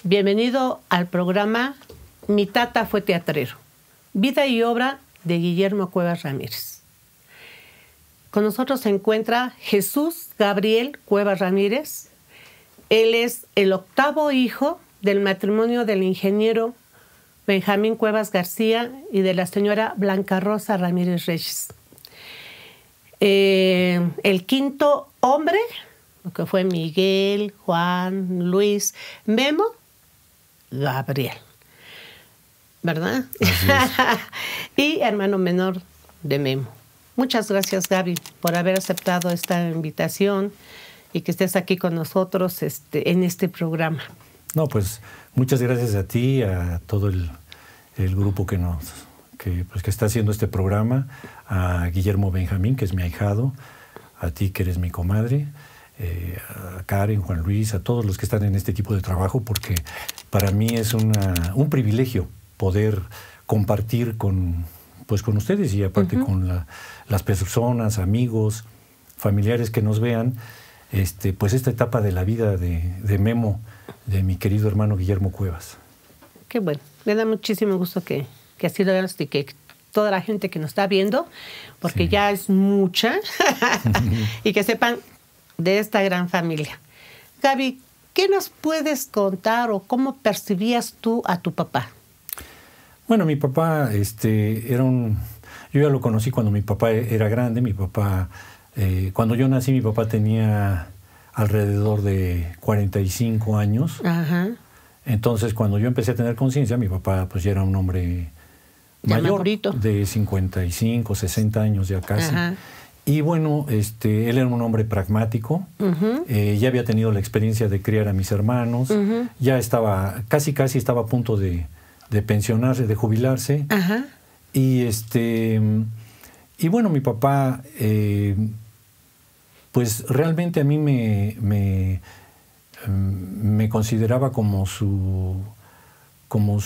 Bienvenido al programa Mi tata fue teatrero, vida y obra de Guillermo Cuevas Ramírez. Con nosotros se encuentra Jesús Gabriel Cuevas Ramírez. Él es el octavo hijo del matrimonio del ingeniero Benjamín Cuevas García y de la señora Blanca Rosa Ramírez Reyes. El quinto hombre, que fue Miguel, Juan, Luis, Memo, Gabriel, ¿verdad? Y hermano menor de Memo. Muchas gracias, Gaby, por haber aceptado esta invitación y que estés aquí con nosotros en este programa. No, pues muchas gracias a ti, a todo el grupo que está haciendo este programa, a Guillermo Benjamín, que es mi ahijado, a ti, que eres mi comadre, a Karen, Juan Luis, a todos los que están en este equipo de trabajo, porque para mí es un privilegio poder compartir con ustedes y aparte con las personas, amigos, familiares que nos vean, pues esta etapa de la vida de Memo, de mi querido hermano Guillermo Cuevas. Qué bueno, me da muchísimo gusto que así lo veas y que toda la gente que nos está viendo, porque ya es mucha, y que sepan de esta gran familia. Gaby, ¿qué nos puedes contar o cómo percibías tú a tu papá? Bueno, mi papá yo ya lo conocí cuando mi papá era grande. Mi papá, cuando yo nací, mi papá tenía alrededor de 45 años. Ajá. Entonces, cuando yo empecé a tener conciencia, mi papá pues ya era un hombre mayor, de 55, 60 años ya casi. Ajá. Y bueno, él era un hombre pragmático. Ya había tenido la experiencia de criar a mis hermanos. Ya estaba, casi estaba a punto de pensionarse, de jubilarse. Ajá. Y bueno, mi papá, pues realmente a mí me consideraba como su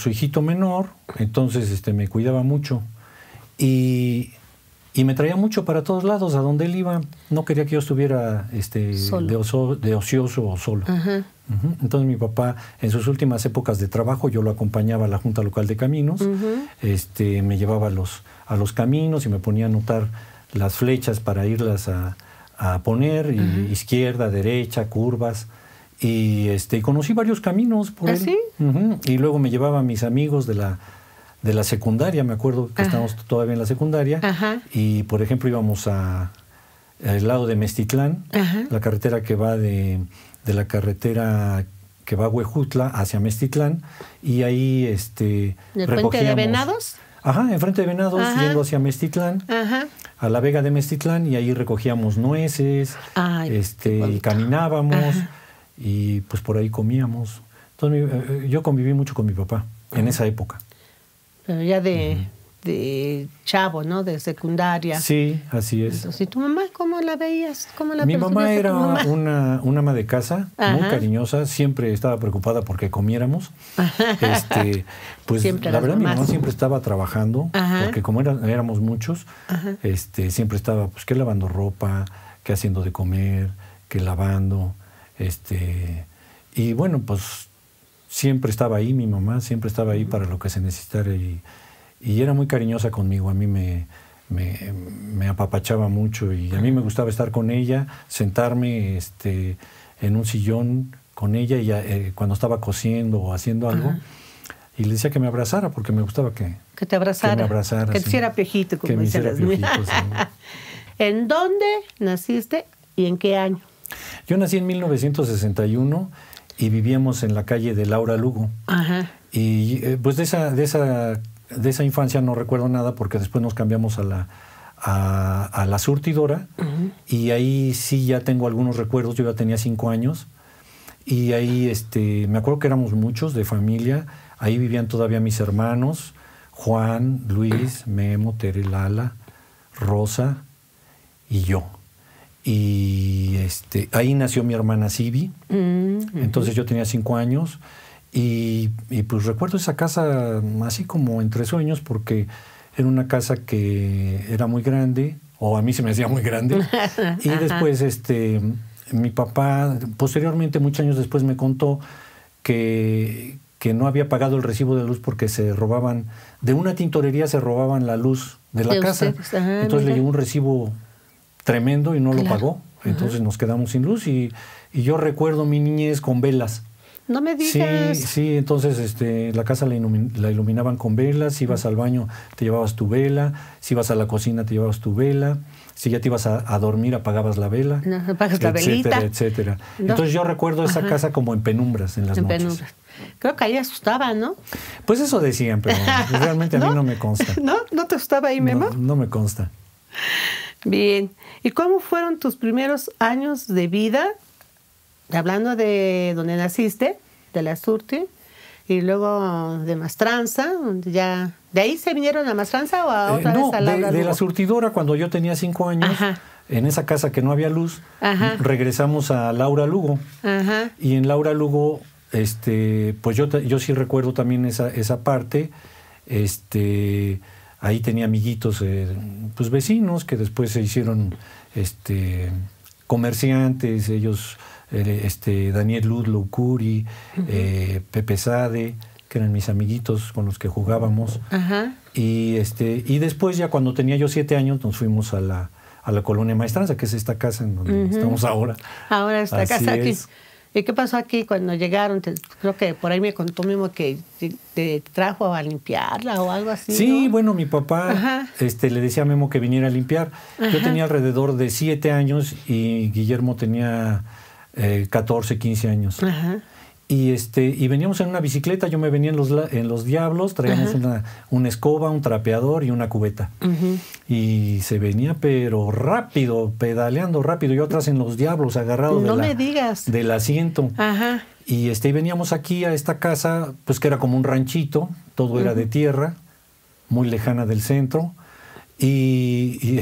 hijito menor. Entonces me cuidaba mucho y me traía mucho para todos lados, a donde él iba. No quería que yo estuviera de ocioso o solo. Ajá. Entonces mi papá, en sus últimas épocas de trabajo, yo lo acompañaba a la Junta Local de Caminos. Me llevaba a los caminos y me ponía a anotar las flechas para irlas a poner, izquierda, derecha, curvas. Y conocí varios caminos por él. ¿Sí? Y luego me llevaba a mis amigos de la secundaria. Me acuerdo que estábamos todavía en la secundaria. Ajá. Y por ejemplo íbamos al lado de Meztitlán, la carretera que va de la carretera que va a Huejutla hacia Meztitlán, y ahí ¿El puente de Venados? Ajá, enfrente de Venados, yendo hacia Meztitlán, a la Vega de Meztitlán, y ahí recogíamos nueces. Y caminábamos, y pues por ahí comíamos. Entonces yo conviví mucho con mi papá en esa época. Pero ya de chavo, ¿no? De secundaria. Sí, así es. Entonces, ¿y tu mamá cómo la veías? Mi mamá era una ama de casa, muy cariñosa, siempre estaba preocupada porque comiéramos. Pues la verdad, mi mamá siempre estaba trabajando, porque como éramos muchos, siempre estaba pues que lavando ropa, que haciendo de comer, que lavando, y bueno, pues siempre estaba ahí mi mamá, siempre estaba ahí para lo que se necesitara, y era muy cariñosa conmigo. A mí me apapachaba mucho, y a mí me gustaba estar con ella, sentarme en un sillón con ella, y cuando estaba cosiendo o haciendo algo, y le decía que me abrazara, porque me gustaba que te abrazara, que me abrazara, que te hiciera piojito, como dicen las niñas. ¿En dónde naciste y en qué año? Yo nací en 1961 y vivíamos en la calle de Laura Lugo. Ajá. Y pues de esa infancia no recuerdo nada, porque después nos cambiamos a la surtidora, y ahí sí ya tengo algunos recuerdos. Yo ya tenía 5 años, y ahí me acuerdo que éramos muchos de familia. Ahí vivían todavía mis hermanos, Juan, Luis, Memo, Tere, Lala, Rosa y yo. Y ahí nació mi hermana Sibi. Entonces yo tenía 5 años. Y pues recuerdo esa casa así como entre sueños, porque era una casa que era muy grande, o a mí se me hacía muy grande. Y después mi papá, posteriormente, muchos años después, me contó que no había pagado el recibo de luz porque se robaban, de una tintorería se robaban la luz de la casa. Entonces le llegó un recibo tremendo y no lo pagó. Entonces nos quedamos sin luz y yo recuerdo mi niñez con velas. No me digas. Sí, entonces la casa la iluminaban con velas. Si ibas al baño, te llevabas tu vela. Si ibas a la cocina, te llevabas tu vela. Si ya te ibas a dormir, apagabas la vela. No, apagas la velita. Etcétera. No. Entonces yo recuerdo esa casa como en penumbras en las noches. Penumbras. Creo que ahí asustaba, ¿no? Pues eso decían, pero realmente a mí no me consta. ¿No te asustaba ahí, Memo? No me consta. Bien. ¿Y cómo fueron tus primeros años de vida? Hablando de donde naciste, de la Surti, y luego de Mastranza, ya ¿de ahí se vinieron a Mastranza o a otra vez a Laura Lugo? De la Surtidora, cuando yo tenía 5 años, en esa casa que no había luz, regresamos a Laura Lugo. Y en Laura Lugo, pues yo sí recuerdo también esa parte. Ahí tenía amiguitos, pues vecinos, que después se hicieron comerciantes, ellos... Daniel Ludlow Curi, Pepe Sade, que eran mis amiguitos con los que jugábamos. Y después, ya cuando tenía yo 7 años, nos fuimos a la colonia Maestranza, que es esta casa en donde estamos ahora. Ahora esta casa aquí. ¿Y qué pasó aquí cuando llegaron? Creo que por ahí me contó mismo que te trajo a limpiarla o algo así. Sí, ¿no? bueno, mi papá le decía a Memo que viniera a limpiar. Yo tenía alrededor de 7 años y Guillermo tenía 14, 15 años. Y veníamos en una bicicleta, yo me venía en los Diablos, traíamos una escoba, un trapeador y una cubeta. Y se venía pero rápido, pedaleando rápido, yo atrás en los Diablos, agarrado del asiento. Y veníamos aquí a esta casa, pues que era como un ranchito, todo era de tierra, muy lejana del centro. Y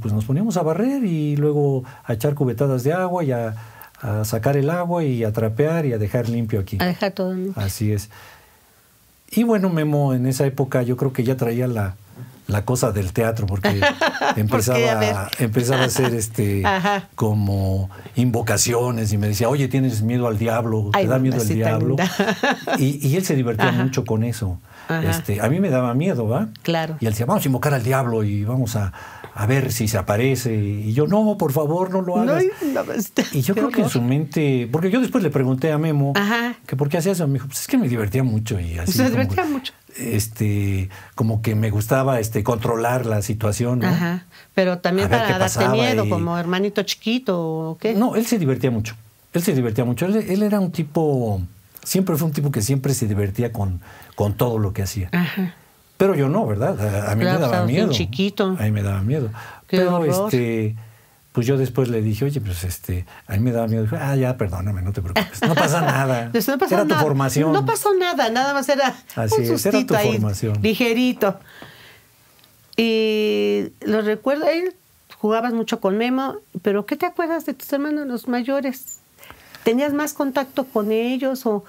pues nos poníamos a barrer y luego a echar cubetadas de agua y a sacar el agua y a trapear y a dejar limpio aquí. A dejar todo limpio. Así es. Y bueno, Memo en esa época yo creo que ya traía la cosa del teatro porque empezaba a hacer como invocaciones y me decía, oye, ¿tienes miedo al diablo? ¿Te da miedo el diablo? Y él se divertía mucho con eso. A mí me daba miedo, ¿va? Claro. Y él decía, vamos a invocar al diablo y vamos a ver si se aparece. Y yo, no, por favor, no lo hagas. Y yo creo que en su mente, porque yo después le pregunté a Memo que por qué hacía eso. Me dijo, pues es que me divertía mucho. Y así se divertía mucho. Como que me gustaba controlar la situación, ¿no? Pero también para darte miedo, como hermanito chiquito, ¿o qué? No, él se divertía mucho. Él era un tipo, siempre fue un tipo que siempre se divertía con todo lo que hacía. Pero yo no, ¿verdad? A mí me daba miedo. Chiquito. A mí me daba miedo. Pero pues yo después le dije, oye, pues a mí me daba miedo. Dijo, ya, perdóname, no te preocupes. No pasa nada. Era tu formación. No pasó nada, nada más era un sustito era tu ahí, formación. Ligerito. Y lo recuerdo, ahí jugabas mucho con Memo, pero ¿qué te acuerdas de tus hermanos los mayores? ¿Tenías más contacto con ellos o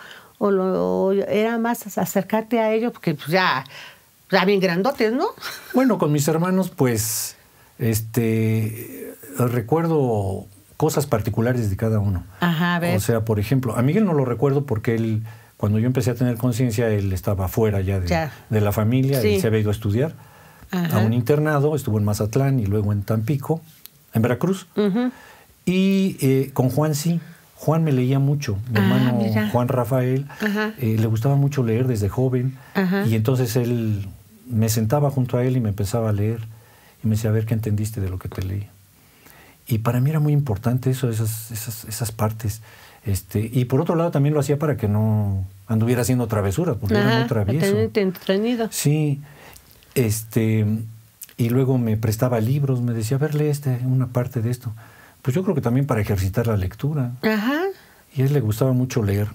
era más acercarte a ellos? Porque pues ya bien grandotes, ¿no? Bueno, con mis hermanos, pues, recuerdo cosas particulares de cada uno. A ver. O sea, por ejemplo, a Miguel no lo recuerdo porque él, cuando yo empecé a tener conciencia, él estaba fuera ya de la familia, él se había ido a estudiar a un internado, estuvo en Mazatlán y luego en Tampico, en Veracruz. Y con Juan sí. Juan me leía mucho, mi hermano Juan Rafael, le gustaba mucho leer desde joven, y entonces él me sentaba junto a él y me empezaba a leer, y me decía, a ver, ¿qué entendiste de lo que te leí? Y para mí era muy importante eso, esas partes. Y por otro lado también lo hacía para que no anduviera haciendo travesuras, porque era muy travieso. Tenerte entretenido. Sí, y luego me prestaba libros, me decía, a ver, lee una parte de esto. Pues yo creo que también para ejercitar la lectura. Y a él le gustaba mucho leer.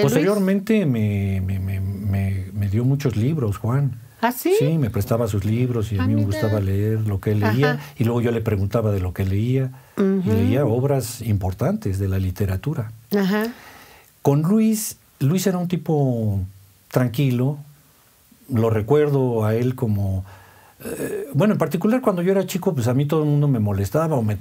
Posteriormente me dio muchos libros, Juan. ¿Ah, sí? Sí, me prestaba sus libros y a mí me gustaba leer lo que él leía. Y luego yo le preguntaba de lo que leía. Y leía obras importantes de la literatura. Con Luis era un tipo tranquilo. Lo recuerdo a él como... bueno, en particular cuando yo era chico, pues a mí todo el mundo me molestaba o me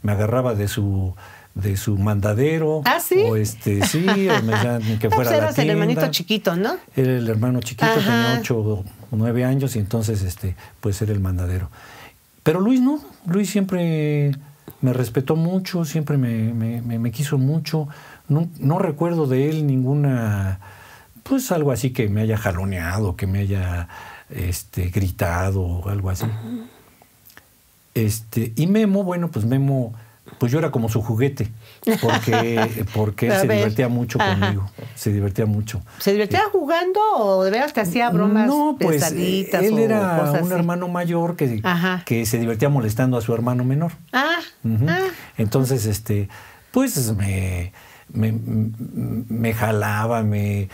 agarraba de su de su mandadero. ¿Ah, sí? O sí, o me decían que fuera a la eras tienda. el hermanito chiquito, ¿no? Era el hermano chiquito, Ajá. tenía 8 o 9 años y entonces pues era el mandadero. Pero Luis no, Luis siempre me respetó mucho, siempre me quiso mucho. No recuerdo de él ninguna, pues algo así que me haya jaloneado, que me haya gritado o algo así. Y Memo, bueno, pues Memo, pues yo era como su juguete, porque él se divertía mucho conmigo, se divertía mucho. ¿Se divertía jugando o de veras te hacía bromas pesaditas? Él o era cosas un así? hermano mayor que se divertía molestando a su hermano menor. Entonces, pues me jalaba, me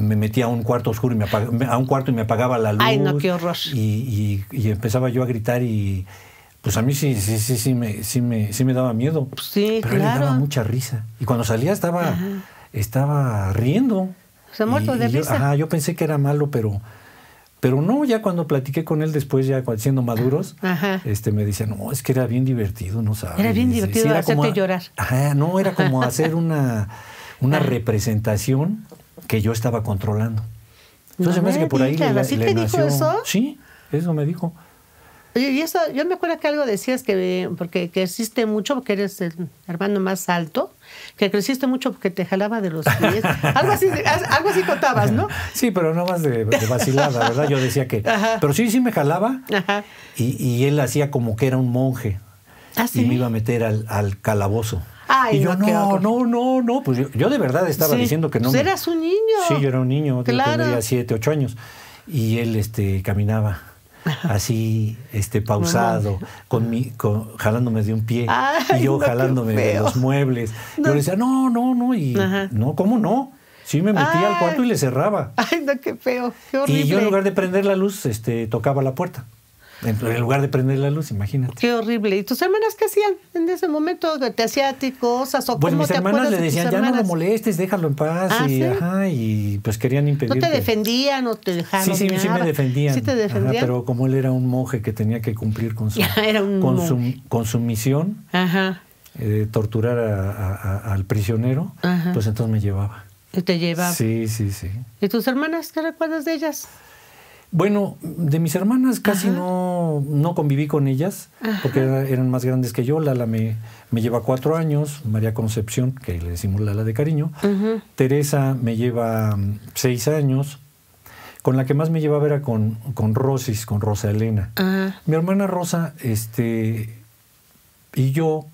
metía a un cuarto oscuro y me apagaba la luz. Ay, no, qué horror. Y empezaba yo a gritar y pues a mí sí me daba miedo. Sí, pero claro. él le daba mucha risa. Y cuando salía estaba riendo. Se ha muerto de risa. Yo pensé que era malo, pero no, ya cuando platiqué con él después, ya siendo maduros, me decía, no, es que era bien divertido, no sabes. Era bien divertido, era hacerte como llorar. No, era como hacer una representación que yo estaba controlando. Entonces me hace que por ahí le ¿Sí te nació. dijo eso? Sí, eso me dijo. Oye, y eso, yo me acuerdo que algo decías que creciste mucho porque eres el hermano más alto, que creciste mucho porque te jalaba de los pies. algo así contabas, ¿no? Sí, pero no más de vacilada, ¿verdad? Yo decía que... Pero sí me jalaba. Y él hacía como que era un monje. ¿Sí? Y me iba a meter al calabozo. Ay, y yo, no. Pues yo de verdad estaba diciendo que no. Pues eras un niño. Sí, yo era un niño. Claro. Yo tendría 7, 8 años. Y él caminaba así, pausado, jalándome de un pie. Ay, y yo jalándome de los muebles. Yo le decía, no. Y no, ¿cómo no? Sí, me metía al cuarto y le cerraba. Ay, no, qué feo, qué horrible. Y yo en lugar de prender la luz, tocaba la puerta. En lugar de prender la luz, imagínate. Qué horrible. ¿Y tus hermanas qué hacían en ese momento? ¿Te hacía a ti cosas? ¿O pues cómo mis te hermanas acuerdas le decían, ya no lo molestes, déjalo en paz. ¿Sí? Y pues querían impedir. ¿No te defendían o te dejaron? Sí me defendían. ¿Sí te defendían? Pero como él era un monje que tenía que cumplir con su misión, torturar al prisionero, pues entonces me llevaba. ¿Y te llevaba? Sí. ¿Y tus hermanas, qué recuerdas de ellas? Bueno, de mis hermanas casi no conviví con ellas, porque eran más grandes que yo. Lala me lleva 4 años, María Concepción, que le decimos Lala de cariño. Teresa me lleva 6 años. Con la que más me llevaba era con Rosis, con Rosa Elena. Mi hermana Rosa y yo,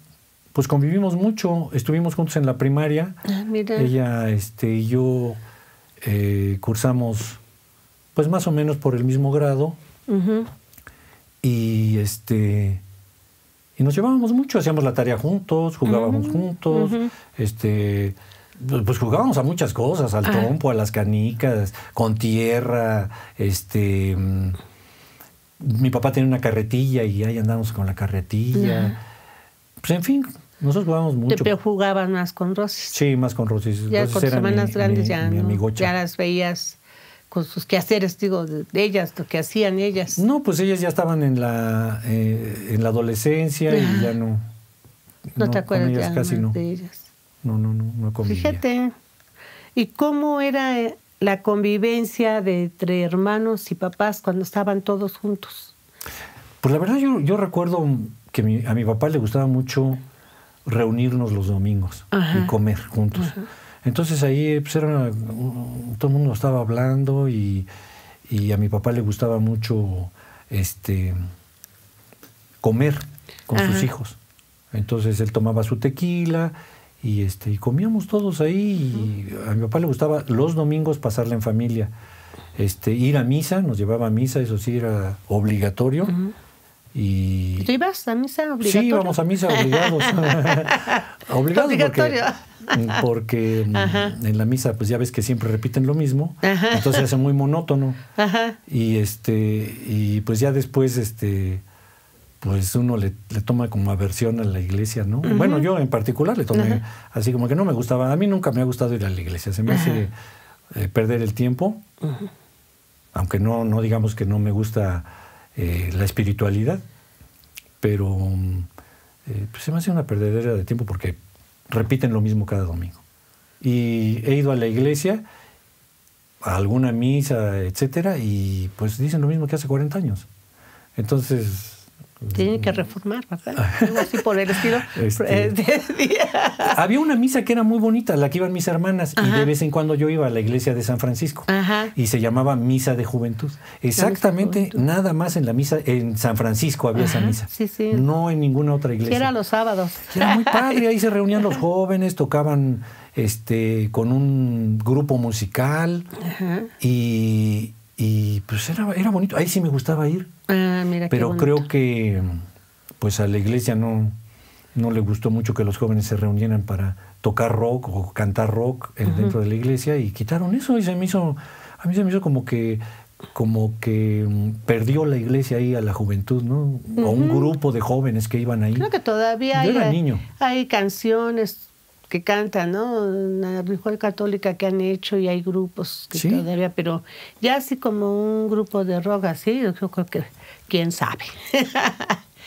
pues convivimos mucho, estuvimos juntos en la primaria. Mira. Ella y yo cursamos pues más o menos por el mismo grado. Y nos llevábamos mucho, hacíamos la tarea juntos, jugábamos juntos, pues jugábamos a muchas cosas, al trompo, a las canicas, con tierra, mi papá tenía una carretilla y ahí andábamos con la carretilla. Pues en fin, nosotros jugábamos mucho. ¿Pero jugaban más con Rosis? Sí, más con Rosis. Ya Rosis con tus hermanas grandes mi amigocha. Ya las veías con sus quehaceres, digo, de ellas, lo que hacían ellas. No, pues ellas ya estaban en la adolescencia y ya no. No te acuerdas ya casi de ellas. No convivía. Fíjate, ¿y cómo era la convivencia entre hermanos y papás cuando estaban todos juntos? Pues la verdad yo recuerdo que a mi papá le gustaba mucho reunirnos los domingos y comer juntos. Entonces ahí pues todo el mundo estaba hablando y a mi papá le gustaba mucho comer con sus hijos. Entonces él tomaba su tequila y comíamos todos ahí. Y a mi papá le gustaba los domingos pasarla en familia. Ir a misa, nos llevaba a misa, eso sí era obligatorio. Y ¿Tú ibas a misa obligatorio? Sí, íbamos a misa obligados. Obligatorio. Porque en la misa pues ya ves que siempre repiten lo mismo, entonces se hace muy monótono. Y pues ya después pues uno le toma como aversión a la iglesia, ¿no? Bueno, yo en particular le tomé así como que no me gustaba. A mí nunca me ha gustado ir a la iglesia, se me hace perder el tiempo, aunque no digamos que no me gusta la espiritualidad, pero pues se me hace una perdedera de tiempo porque repiten lo mismo cada domingo. Y he ido a la iglesia, a alguna misa, etcétera, y pues dicen lo mismo que hace 40 años. Entonces... Tienen que reformar, ¿verdad? Algo así por el estilo. Había una misa que era muy bonita, la que iban mis hermanas, y de vez en cuando yo iba a la iglesia de San Francisco. Y se llamaba Misa de Juventud. Exactamente, nada más en la misa, en San Francisco había esa misa. Sí, sí. No en ninguna otra iglesia. Sí, era los sábados. Era muy padre, ahí se reunían los jóvenes, tocaban con un grupo musical. Y pues era bonito. Ahí sí me gustaba ir. Mira, pero creo que pues a la iglesia no le gustó mucho que los jóvenes se reunieran para tocar rock o cantar rock dentro de la iglesia, y quitaron eso, y a mí se me hizo como que perdió la iglesia ahí a la juventud, ¿no? O un grupo de jóvenes que iban ahí. Creo que todavía yo era niño. Hay canciones que cantan, ¿no? La religión católica que han hecho, y hay grupos que todavía, pero ya así como un grupo de rock así, yo creo que quién sabe.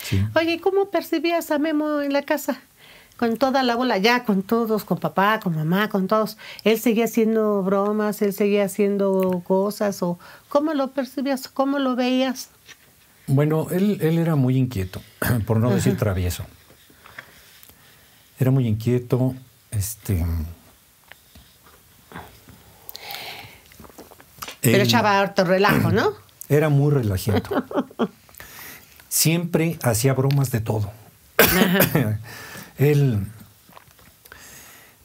Sí. Oye, ¿cómo percibías a Memo en la casa? Con toda la bola, ya con todos, con papá, con mamá, con todos. ¿Él seguía haciendo bromas? ¿Él seguía haciendo cosas? ¿O cómo lo percibías? ¿Cómo lo veías? Bueno, él era muy inquieto, por no decir travieso. Era muy inquieto. Pero echaba harto relajo, ¿no? Era muy relajiento. Siempre hacía bromas de todo. Él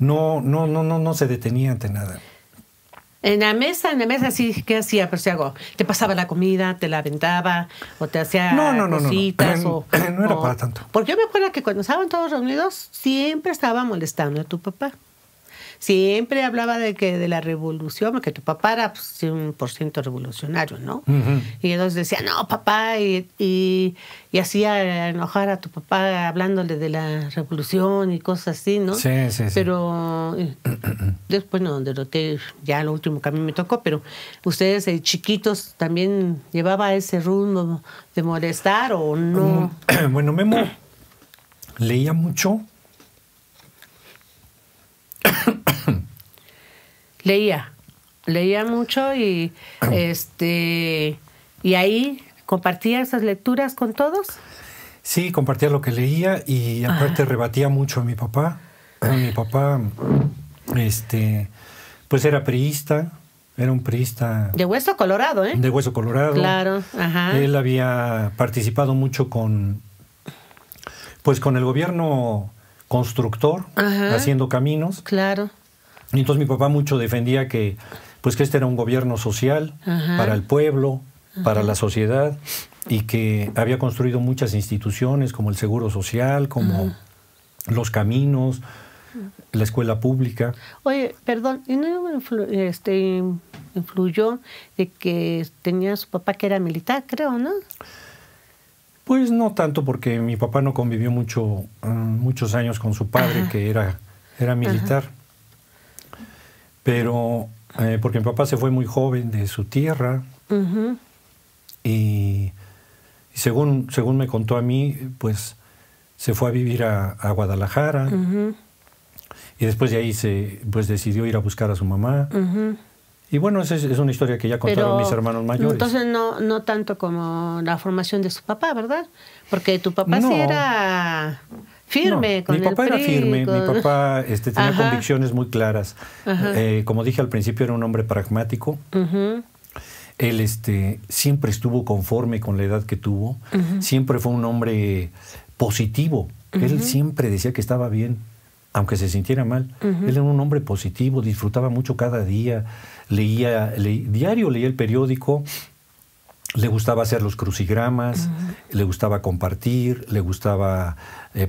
no se detenía ante nada. En la mesa sí, ¿qué hacía? Pues algo, ¿te pasaba la comida, te la aventaba, o te hacía cositas? No era para tanto. Porque yo me acuerdo que cuando estaban todos reunidos, siempre estaba molestando a tu papá. Siempre hablaba de la revolución, porque tu papá era 100% revolucionario, ¿no? Y entonces decía, no, papá, y hacía enojar a tu papá hablándole de la revolución y cosas así, ¿no? Sí. Pero después, no, de lo que ya lo último que a mí me tocó, pero ustedes chiquitos también llevaba ese rumbo de molestar, ¿o no? Bueno, Memo leía mucho. Leía mucho, y y ahí compartía esas lecturas con todos. Sí, compartía lo que leía, y aparte rebatía mucho a mi papá. Mi papá pues era priista, era un priista de hueso colorado, ¿eh? De hueso colorado. Claro, Él había participado mucho con el gobierno constructor, haciendo caminos. Claro. Y entonces mi papá mucho defendía que este era un gobierno social para el pueblo, para la sociedad, y que había construido muchas instituciones como el Seguro Social, como los caminos, la escuela pública. Oye, perdón, ¿y no influyó de que tenía su papá que era militar, creo, no? Pues no tanto, porque mi papá no convivió muchos años con su padre, que era militar. Pero porque mi papá se fue muy joven de su tierra, y según me contó a mí, pues se fue a vivir a Guadalajara, y después de ahí decidió ir a buscar a su mamá. Y bueno, esa es una historia que ya contaron mis hermanos mayores. Entonces no tanto como la formación de su papá, ¿verdad? Porque tu papá sí era firme con el PRI. Mi papá era firme, mi papá tenía convicciones muy claras. Como dije al principio, era un hombre pragmático. Él siempre estuvo conforme con la edad que tuvo. Siempre fue un hombre positivo. Él siempre decía que estaba bien, aunque se sintiera mal. Él era un hombre positivo, disfrutaba mucho cada día. Diario leía el periódico. Le gustaba hacer los crucigramas, le gustaba compartir, le gustaba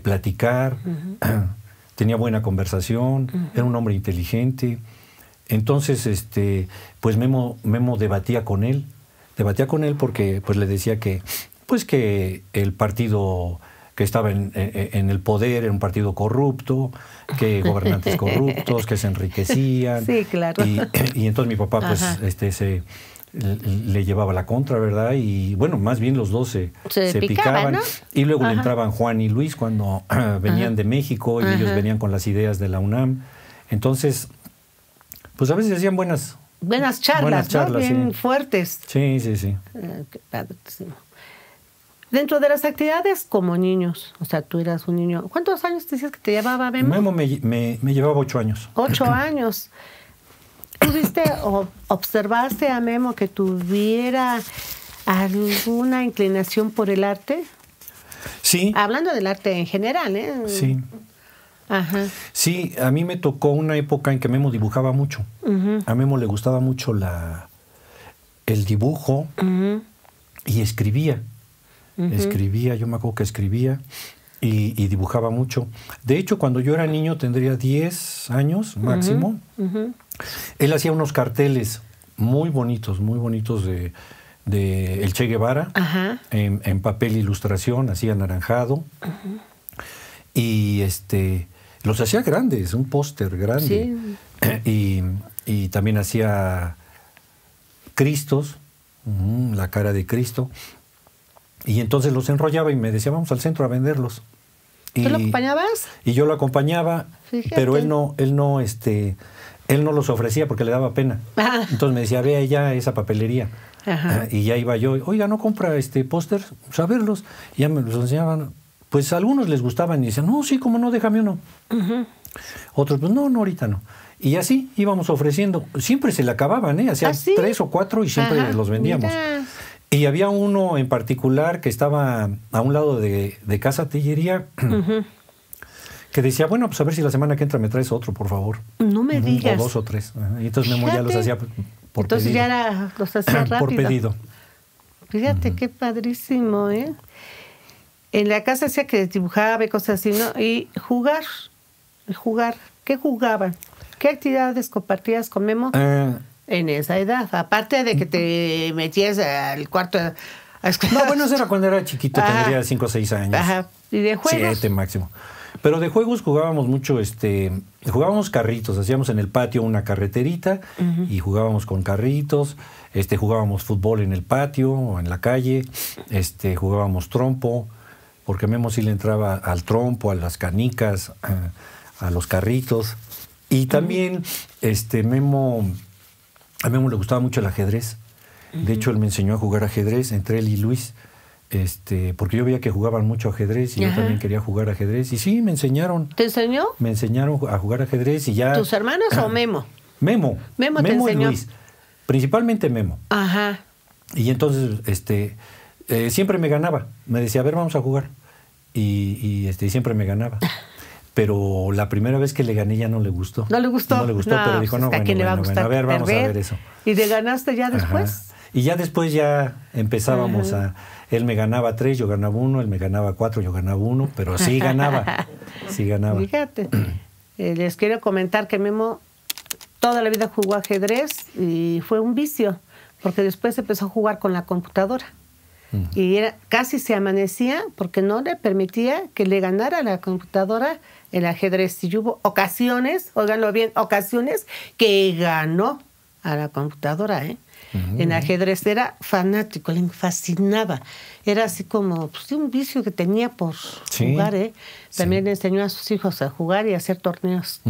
platicar, tenía buena conversación, era un hombre inteligente. Entonces, pues Memo debatía con él porque pues le decía que el partido que estaba en el poder era un partido corrupto, que gobernantes corruptos, que se enriquecían. Sí, claro. Y entonces mi papá pues le llevaba la contra, ¿verdad? Y bueno, más bien los dos se picaban. ¿No? Y luego le entraban Juan y Luis cuando venían de México y ellos venían con las ideas de la UNAM. Entonces, pues a veces hacían buenas charlas, ¿no? Bien fuertes. Sí. Qué padrísimo. Dentro de las actividades como niños, o sea, tú eras un niño. ¿Cuántos años te decías que te llevaba Memo? Memo me llevaba 8 años. 8 años. ¿Tuviste o observaste a Memo que tuviera alguna inclinación por el arte? Sí. Hablando del arte en general, ¿eh? Sí. Ajá. Sí, a mí me tocó una época en que Memo dibujaba mucho. A Memo le gustaba mucho el dibujo y escribía. Escribía, yo me acuerdo que escribía y dibujaba mucho. De hecho, cuando yo era niño, tendría 10 años máximo, él hacía unos carteles muy bonitos de el Che Guevara, en papel ilustración, así anaranjado. Y los hacía grandes, un póster grande. Sí. Y también hacía Cristos, la cara de Cristo. Y entonces los enrollaba y me decía, vamos al centro a venderlos. ¿Tú lo acompañabas? Y yo lo acompañaba, fíjate. Pero él no los ofrecía porque le daba pena. Entonces me decía, ve allá esa papelería. Y ya iba yo, oiga, ¿no compra póster? Pues a verlos. Y ya me los enseñaban. Pues a algunos les gustaban y decían, no, sí, cómo no, déjame uno. Otros, pues no, ahorita no. Y así íbamos ofreciendo. Siempre se le acababan, ¿eh? Hacían 3 o 4 y siempre los vendíamos. Mira. Y había uno en particular que estaba a un lado de Casa Tillería, que decía, bueno, pues a ver si la semana que entra me traes otro, por favor. No me digas. O 2 o 3. Y entonces Memo ya los hacía por entonces pedido. Ya los hacía rápido. Por pedido. Fíjate qué padrísimo, ¿eh? En la casa hacía que dibujaba y cosas así, ¿no? Y jugar. ¿Qué jugaban? ¿Qué actividades compartías con Memo? En esa edad, aparte de que te metías al cuarto. No, bueno, eso era cuando era chiquito, tendría 5 o 6 años. Ajá. ¿Y de juegos? 7 máximo. Pero de juegos jugábamos mucho, jugábamos carritos, hacíamos en el patio una carreterita y jugábamos con carritos, jugábamos fútbol en el patio o en la calle, jugábamos trompo, porque Memo sí le entraba al trompo, a las canicas, a los carritos. Y también a Memo le gustaba mucho el ajedrez. De hecho, él me enseñó a jugar ajedrez entre él y Luis, porque yo veía que jugaban mucho ajedrez y yo también quería jugar ajedrez. Y sí, me enseñaron. ¿Te enseñó? Me enseñaron a jugar ajedrez y ya... ¿Tus hermanos o Memo? Memo. Memo te enseñó. Y Luis. Principalmente Memo. Ajá. Y entonces, siempre me ganaba. Me decía, a ver, vamos a jugar. Y siempre me ganaba. Pero la primera vez que le gané ya no le gustó. ¿No le gustó? No le gustó, pero dijo, no, bueno, a ver, vamos a ver eso. ¿Y te ganaste ya después? Ajá. Y ya después ya empezábamos él me ganaba 3, yo ganaba 1, él me ganaba 4, yo ganaba 1, pero sí ganaba. Sí ganaba. Fíjate, les quiero comentar que Memo toda la vida jugó ajedrez y fue un vicio, porque después empezó a jugar con la computadora. Y casi se amanecía porque no le permitía que le ganara a la computadora el ajedrez. Y hubo ocasiones, óiganlo bien, ocasiones que ganó a la computadora, ¿eh? En ajedrez era fanático, le fascinaba. Era así como un vicio que tenía por jugar, ¿eh? También le enseñó a sus hijos a jugar y a hacer torneos.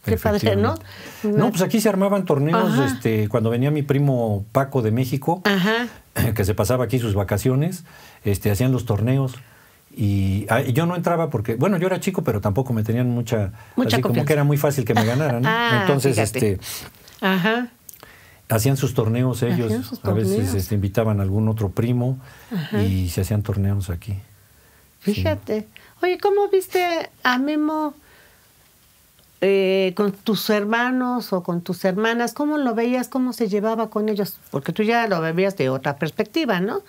Qué padre, ¿no? No, pues aquí se armaban torneos, cuando venía mi primo Paco de México, que se pasaba aquí sus vacaciones, hacían los torneos. Y yo no entraba porque, bueno, yo era chico, pero tampoco me tenían mucha así confianza. Como que era muy fácil que me ganaran, ¿no? Entonces, hacían sus torneos ellos, a veces invitaban a algún otro primo y se hacían torneos aquí. Fíjate. Oye, ¿cómo viste a Memo con tus hermanos o con tus hermanas? ¿Cómo lo veías? ¿Cómo se llevaba con ellos? Porque tú ya lo veías de otra perspectiva, ¿no?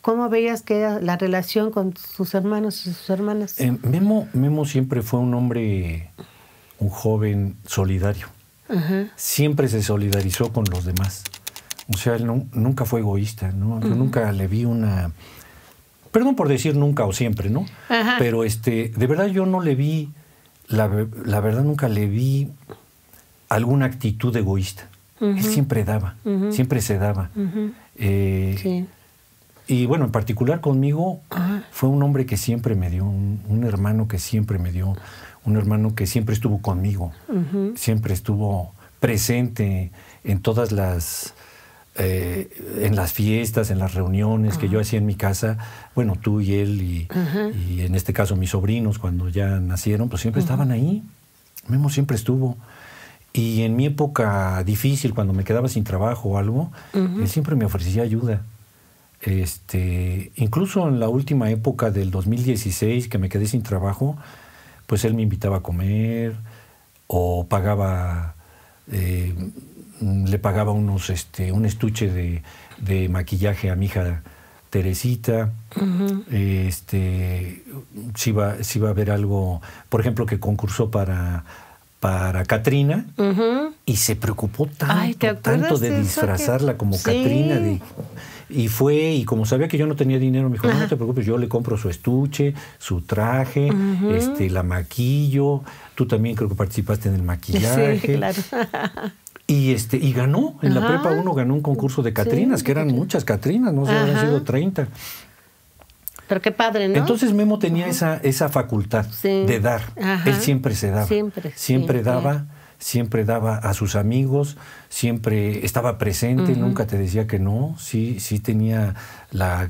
¿Cómo veías que era la relación con sus hermanos y sus hermanas? Memo siempre fue un hombre, un joven solidario. Siempre se solidarizó con los demás. O sea, él nunca fue egoísta, ¿no? Yo nunca le vi una... Perdón por decir nunca o siempre, ¿no? Pero de verdad yo no le vi... La verdad nunca le vi alguna actitud egoísta. Él siempre daba, siempre se daba. Sí. Y bueno, en particular conmigo, fue un hombre que siempre me dio, un hermano que siempre me dio, un hermano que siempre estuvo conmigo, siempre estuvo presente en todas las, en las fiestas, en las reuniones que yo hacía en mi casa. Bueno, tú y él y en este caso mis sobrinos cuando ya nacieron, pues siempre estaban ahí. Memo siempre estuvo. Y en mi época difícil, cuando me quedaba sin trabajo o algo, él siempre me ofrecía ayuda. Incluso en la última época del 2016, que me quedé sin trabajo, pues él me invitaba a comer o pagaba, le pagaba un estuche de maquillaje a mi hija Teresita. Si iba a haber algo, por ejemplo, que concursó para Catrina, y se preocupó tanto de disfrazarla como Catrina. Y fue, y como sabía que yo no tenía dinero, me dijo, no te preocupes, yo le compro su estuche, su traje, la maquillo. Tú también creo que participaste en el maquillaje. Sí, claro. Y ganó, en la prepa 1 ganó un concurso de Catrinas, que eran muchas Catrinas, no sé, habrán sido 30. Pero qué padre, ¿no? Entonces Memo tenía esa facultad de dar. Él siempre se daba. Siempre daba. Siempre daba a sus amigos, siempre estaba presente, nunca te decía que no. Sí tenía la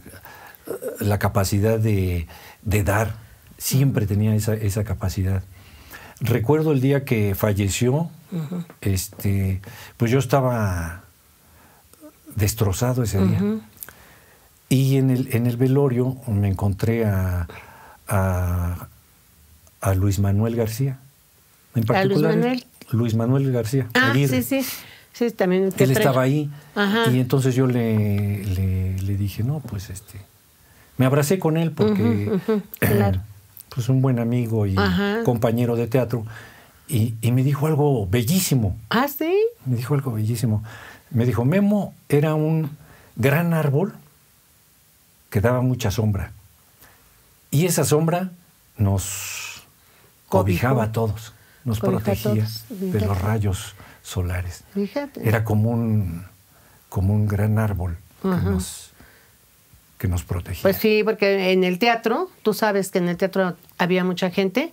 capacidad de dar. Siempre tenía esa capacidad. Recuerdo el día que falleció, pues yo estaba destrozado ese día. Y en el velorio me encontré a Luis Manuel García. En particular, Luis Manuel García Aguirre. Sí, también. Él estaba ahí. Y entonces yo le dije, no, pues me abracé con él porque claro. Pues un buen amigo y compañero de teatro. Y me dijo algo bellísimo. ¿Ah, sí? Me dijo algo bellísimo. Me dijo, Memo era un gran árbol que daba mucha sombra. Y esa sombra nos cobijaba a todos. Nos protegía de los rayos solares. Fíjate. Era como un gran árbol que nos protegía. Pues sí, porque en el teatro, tú sabes que en el teatro había mucha gente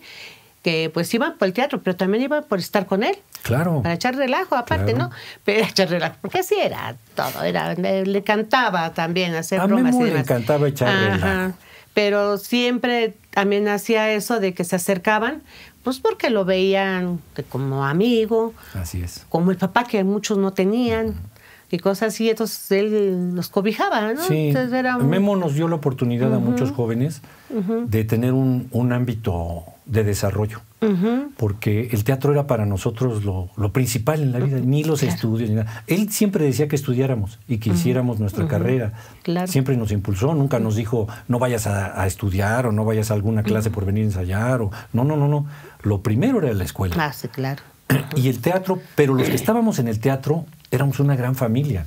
que pues iba por el teatro, pero también iba por estar con él. Claro. Para echar relajo, aparte, ¿no? Pero echar relajo, porque así era todo. Le cantaba también hacer bromas. A mí le encantaba echar relajo. Pero siempre también hacía eso de que se acercaban, pues porque lo veían como amigo. Así es. Como el papá que muchos no tenían. Y cosas así, entonces él los cobijaba, ¿no? Sí, entonces era Memo nos dio la oportunidad a muchos jóvenes de tener un ámbito de desarrollo, porque el teatro era para nosotros lo principal en la vida, ni los estudios, ni nada. Él siempre decía que estudiáramos y que hiciéramos nuestra carrera. Claro. Siempre nos impulsó, nunca nos dijo, no vayas a estudiar o no vayas a alguna clase por venir a ensayar. No. Lo primero era la escuela. Ah, sí, claro. Y el teatro, pero los que estábamos en el teatro éramos una gran familia.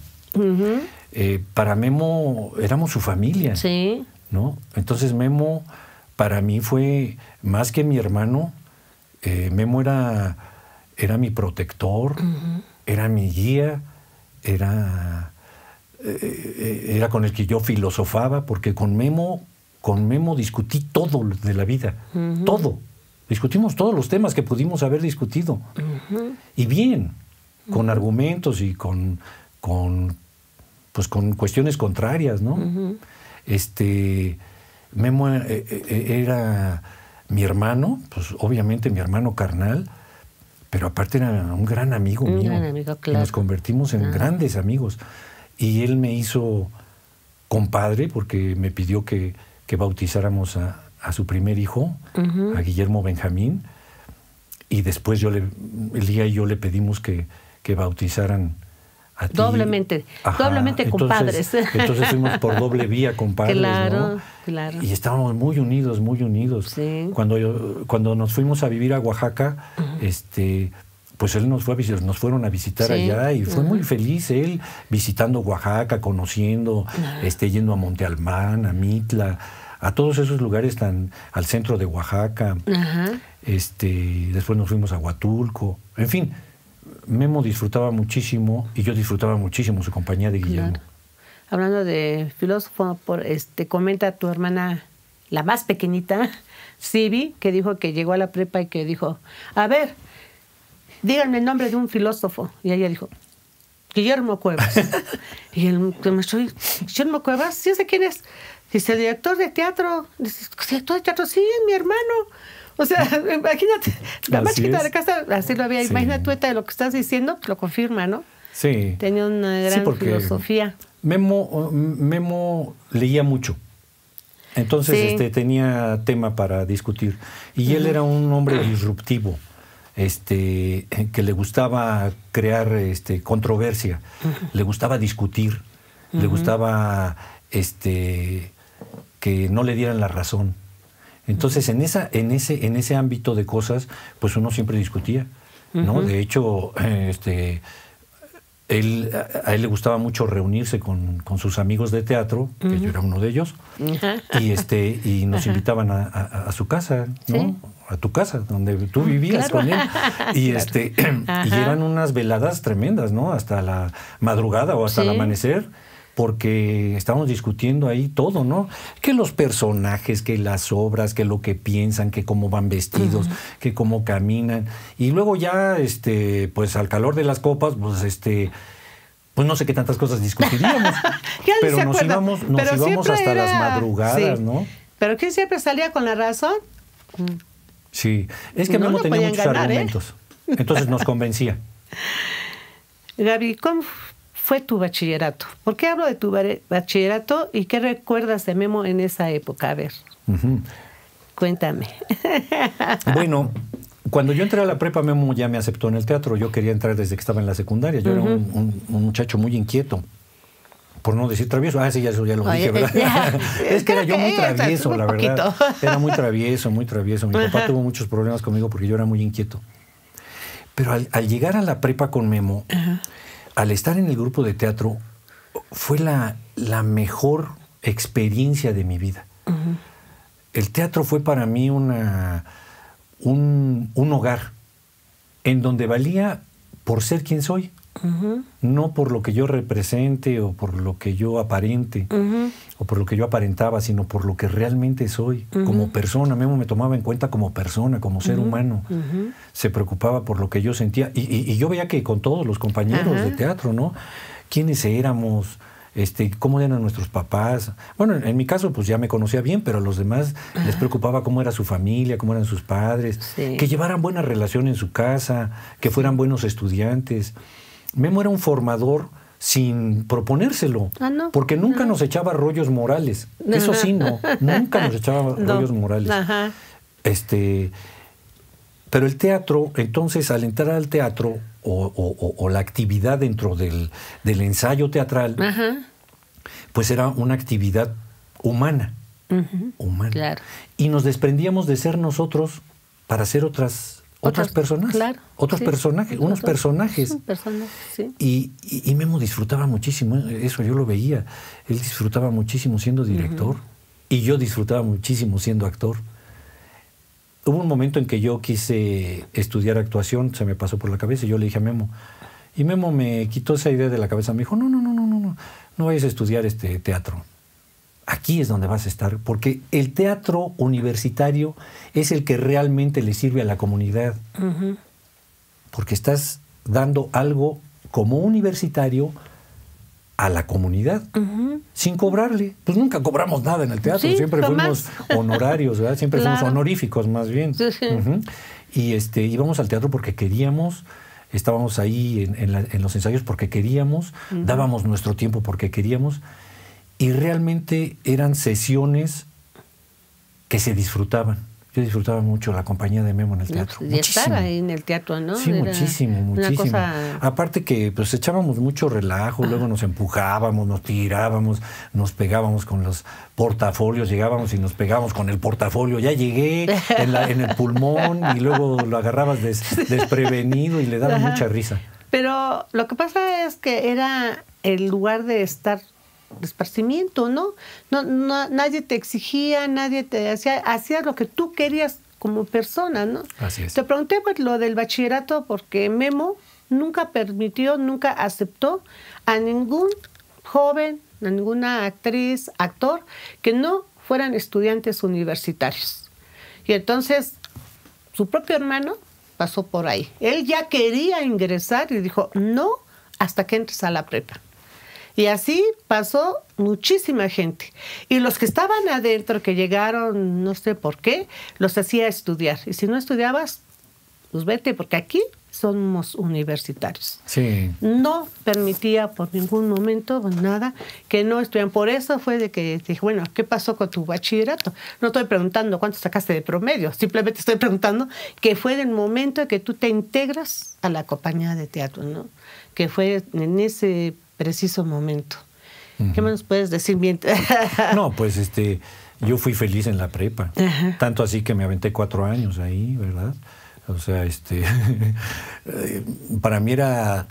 Para Memo éramos su familia. Sí. ¿No? Entonces Memo para mí fue más que mi hermano. Memo era mi protector, era mi guía, era con el que yo filosofaba, porque con Memo discutí todo de la vida, todo. Discutimos todos los temas que pudimos haber discutido. Y bien, con argumentos y con cuestiones contrarias, ¿no? Memo era mi hermano, pues obviamente mi hermano carnal, pero aparte era un gran amigo mío. Un gran amigo, claro. Y nos convertimos en grandes amigos. Y él me hizo compadre porque me pidió que bautizáramos a su primer hijo, a Guillermo Benjamín, y después Elía y yo le pedimos que bautizaran a ti. Doblemente compadres. Entonces fuimos por doble vía compadres, claro, ¿no? Claro. Y estábamos muy unidos. Sí. Cuando nos fuimos a vivir a Oaxaca, pues él nos fueron a visitar allá y fue muy feliz él visitando Oaxaca, conociendo, yendo a Monte Albán, a Mitla, a todos esos lugares al centro de Oaxaca. Después nos fuimos a Huatulco. En fin, Memo disfrutaba muchísimo y yo disfrutaba muchísimo su compañía de Guillermo. Claro. Hablando de filósofo, comenta tu hermana, la más pequeñita, Sibi, que dijo que llegó a la prepa y que dijo, a ver, díganme el nombre de un filósofo. Y ella dijo, Guillermo Cuevas. Y el maestro, Guillermo Cuevas, ¿sí sé quién es? Dice, el director de teatro. Dice, ¿director de teatro? Sí, mi hermano. O sea, imagínate, la más chiquita de la casa, así lo había. Sí. Imagínate tú de lo que estás diciendo, lo confirma, ¿no? Sí. Tenía una gran filosofía. Memo leía mucho. Entonces tenía tema para discutir. Y él era un hombre disruptivo, que le gustaba crear controversia, le gustaba discutir, le gustaba que no le dieran la razón. Entonces, en ese ámbito de cosas, pues uno siempre discutía, ¿no? De hecho, a él le gustaba mucho reunirse con sus amigos de teatro, que yo era uno de ellos, y nos invitaban a su casa, ¿no? ¿Sí? A tu casa, donde tú vivías con él. Y, y eran unas veladas tremendas, ¿no? Hasta la madrugada o hasta el amanecer, porque estábamos discutiendo ahí todo, ¿no? Que los personajes, que las obras, que lo que piensan, que cómo van vestidos, que cómo caminan. Y luego ya, pues al calor de las copas, pues no sé qué tantas cosas discutiríamos. Pero nos íbamos hasta las madrugadas, ¿no? Pero ¿quién siempre salía con la razón? Sí, es que Memo tenía muchos argumentos. Entonces nos convencía. Gaby, ¿cómo fue tu bachillerato? ¿Por qué hablo de tu bachillerato y qué recuerdas de Memo en esa época? A ver, cuéntame. Bueno, cuando yo entré a la prepa, Memo ya me aceptó en el teatro. Yo quería entrar desde que estaba en la secundaria. Yo era un muchacho muy inquieto, por no decir travieso. Sí, eso ya lo dije, ¿verdad? Es que era yo muy travieso, la verdad. Era muy travieso, muy travieso. Mi papá tuvo muchos problemas conmigo porque yo era muy inquieto. Pero al llegar a la prepa con Memo, al estar en el grupo de teatro, fue la mejor experiencia de mi vida. El teatro fue para mí un hogar en donde valía por ser quien soy, no por lo que yo represente o por lo que yo aparente o por lo que yo aparentaba, sino por lo que realmente soy como persona. Memo me tomaba en cuenta como persona, como ser humano. Se preocupaba por lo que yo sentía y yo veía que con todos los compañeros de teatro, ¿no? ¿Quiénes éramos? Cómo eran nuestros papás. Bueno, en mi caso, pues ya me conocía bien, pero a los demás les preocupaba cómo era su familia, cómo eran sus padres, que llevaran buena relación en su casa, que fueran buenos estudiantes. Memo era un formador sin proponérselo, porque nunca nos echaba rollos morales. Eso sí, nunca nos echaba rollos morales. Pero el teatro, entonces, al entrar al teatro o la actividad dentro del ensayo teatral, pues era una actividad humana. Claro. Y nos desprendíamos de ser nosotros para ser otras personas. Claro. Unos personajes. Sí. Y Memo disfrutaba muchísimo, eso yo lo veía. Él disfrutaba muchísimo siendo director y yo disfrutaba muchísimo siendo actor. Hubo un momento en que yo quise estudiar actuación, se me pasó por la cabeza y yo le dije a Memo. Y Memo me quitó esa idea de la cabeza. Me dijo, no vayas a estudiar teatro. Aquí es donde vas a estar, porque el teatro universitario es el que realmente le sirve a la comunidad. Porque estás dando algo como universitario a la comunidad, sin cobrarle. Pues nunca cobramos nada en el teatro, siempre fuimos honorarios, ¿verdad? Siempre fuimos honoríficos, más bien. Y íbamos al teatro porque queríamos, estábamos ahí en los ensayos porque queríamos, dábamos nuestro tiempo porque queríamos, y realmente eran sesiones que se disfrutaban. Yo disfrutaba mucho la compañía de Memo en el teatro. Y estar ahí en el teatro, ¿no? Sí, muchísimo. Aparte que pues echábamos mucho relajo, luego nos empujábamos, nos tirábamos, nos pegábamos con los portafolios, llegábamos y nos pegábamos con el portafolio. Ya llegué en el pulmón y luego lo agarrabas desprevenido y le daba mucha risa. Pero lo que pasa es que era el lugar de estar de esparcimiento, ¿no? Nadie te exigía, nadie te hacías lo que tú querías como persona, ¿no? Así es. Te pregunté pues, lo del bachillerato porque Memo nunca permitió, nunca aceptó a ningún joven, a ninguna actriz, actor, que no fueran estudiantes universitarios. Y entonces su propio hermano pasó por ahí. Él ya quería ingresar y dijo, no, hasta que entres a la prepa. Y así pasó muchísima gente. Y los que estaban adentro, que llegaron, no sé por qué, los hacía estudiar. Y si no estudiabas, pues vete, porque aquí somos universitarios. Sí. No permitía por ningún momento, pues, nada, que no estudian. Por eso fue de que dije, bueno, ¿qué pasó con tu bachillerato? No estoy preguntando cuánto sacaste de promedio, simplemente estoy preguntando que fue del momento en que tú te integras a la compañía de teatro, ¿no? Que fue en ese preciso momento. Uh-huh. ¿Qué más nos puedes decir? No, pues yo fui feliz en la prepa. Uh-huh. Tanto así que me aventé 4 años ahí, ¿verdad? O sea, para mí era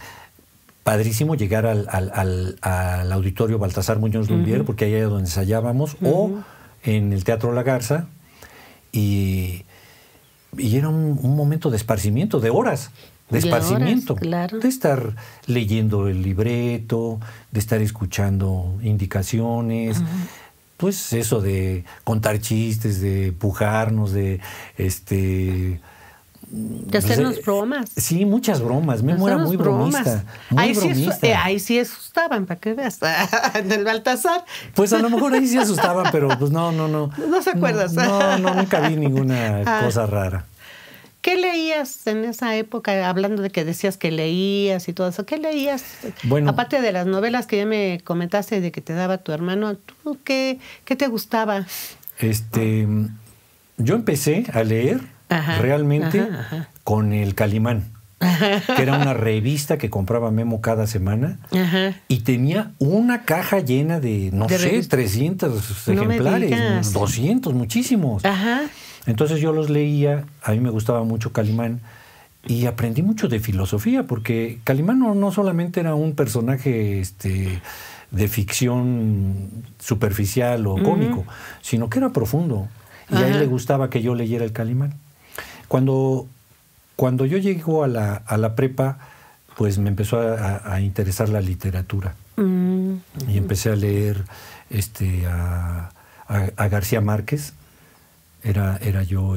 padrísimo llegar al auditorio Baltasar Muñoz Lumbier, uh-huh, porque ahí era donde ensayábamos, uh-huh, o en el Teatro La Garza, y era un momento de esparcimiento, de horas. De esparcimiento, claro. De estar leyendo el libreto, de estar escuchando indicaciones, uh-huh, pues eso de contar chistes, de pujarnos, de hacernos bromas. Sí, muchas bromas. Memo era muy bromista. Muy bromista. Ahí sí asustaban, para que veas, en el Baltasar. Pues a lo mejor ahí sí asustaban, pero pues no. ¿No se acuerdas? No, nunca vi ninguna cosa rara. ¿Qué leías en esa época? Hablando de que decías que leías y todo eso. ¿Qué leías? Bueno, aparte de las novelas que ya me comentaste de que te daba tu hermano, ¿tú qué te gustaba? Yo empecé a leer, ajá, realmente, ajá, con el Calimán, ajá, que era una revista que compraba Memo cada semana, ajá, y tenía una caja llena de 300 ejemplares, 200, muchísimos. Ajá. Entonces yo los leía, a mí me gustaba mucho Calimán, y aprendí mucho de filosofía, porque Calimán no solamente era un personaje de ficción superficial o cómico, uh-huh, sino que era profundo, y ajá, a él le gustaba que yo leyera el Calimán. Cuando yo llego a la prepa, pues me empezó a interesar la literatura, uh-huh, y empecé a leer a García Márquez. Era yo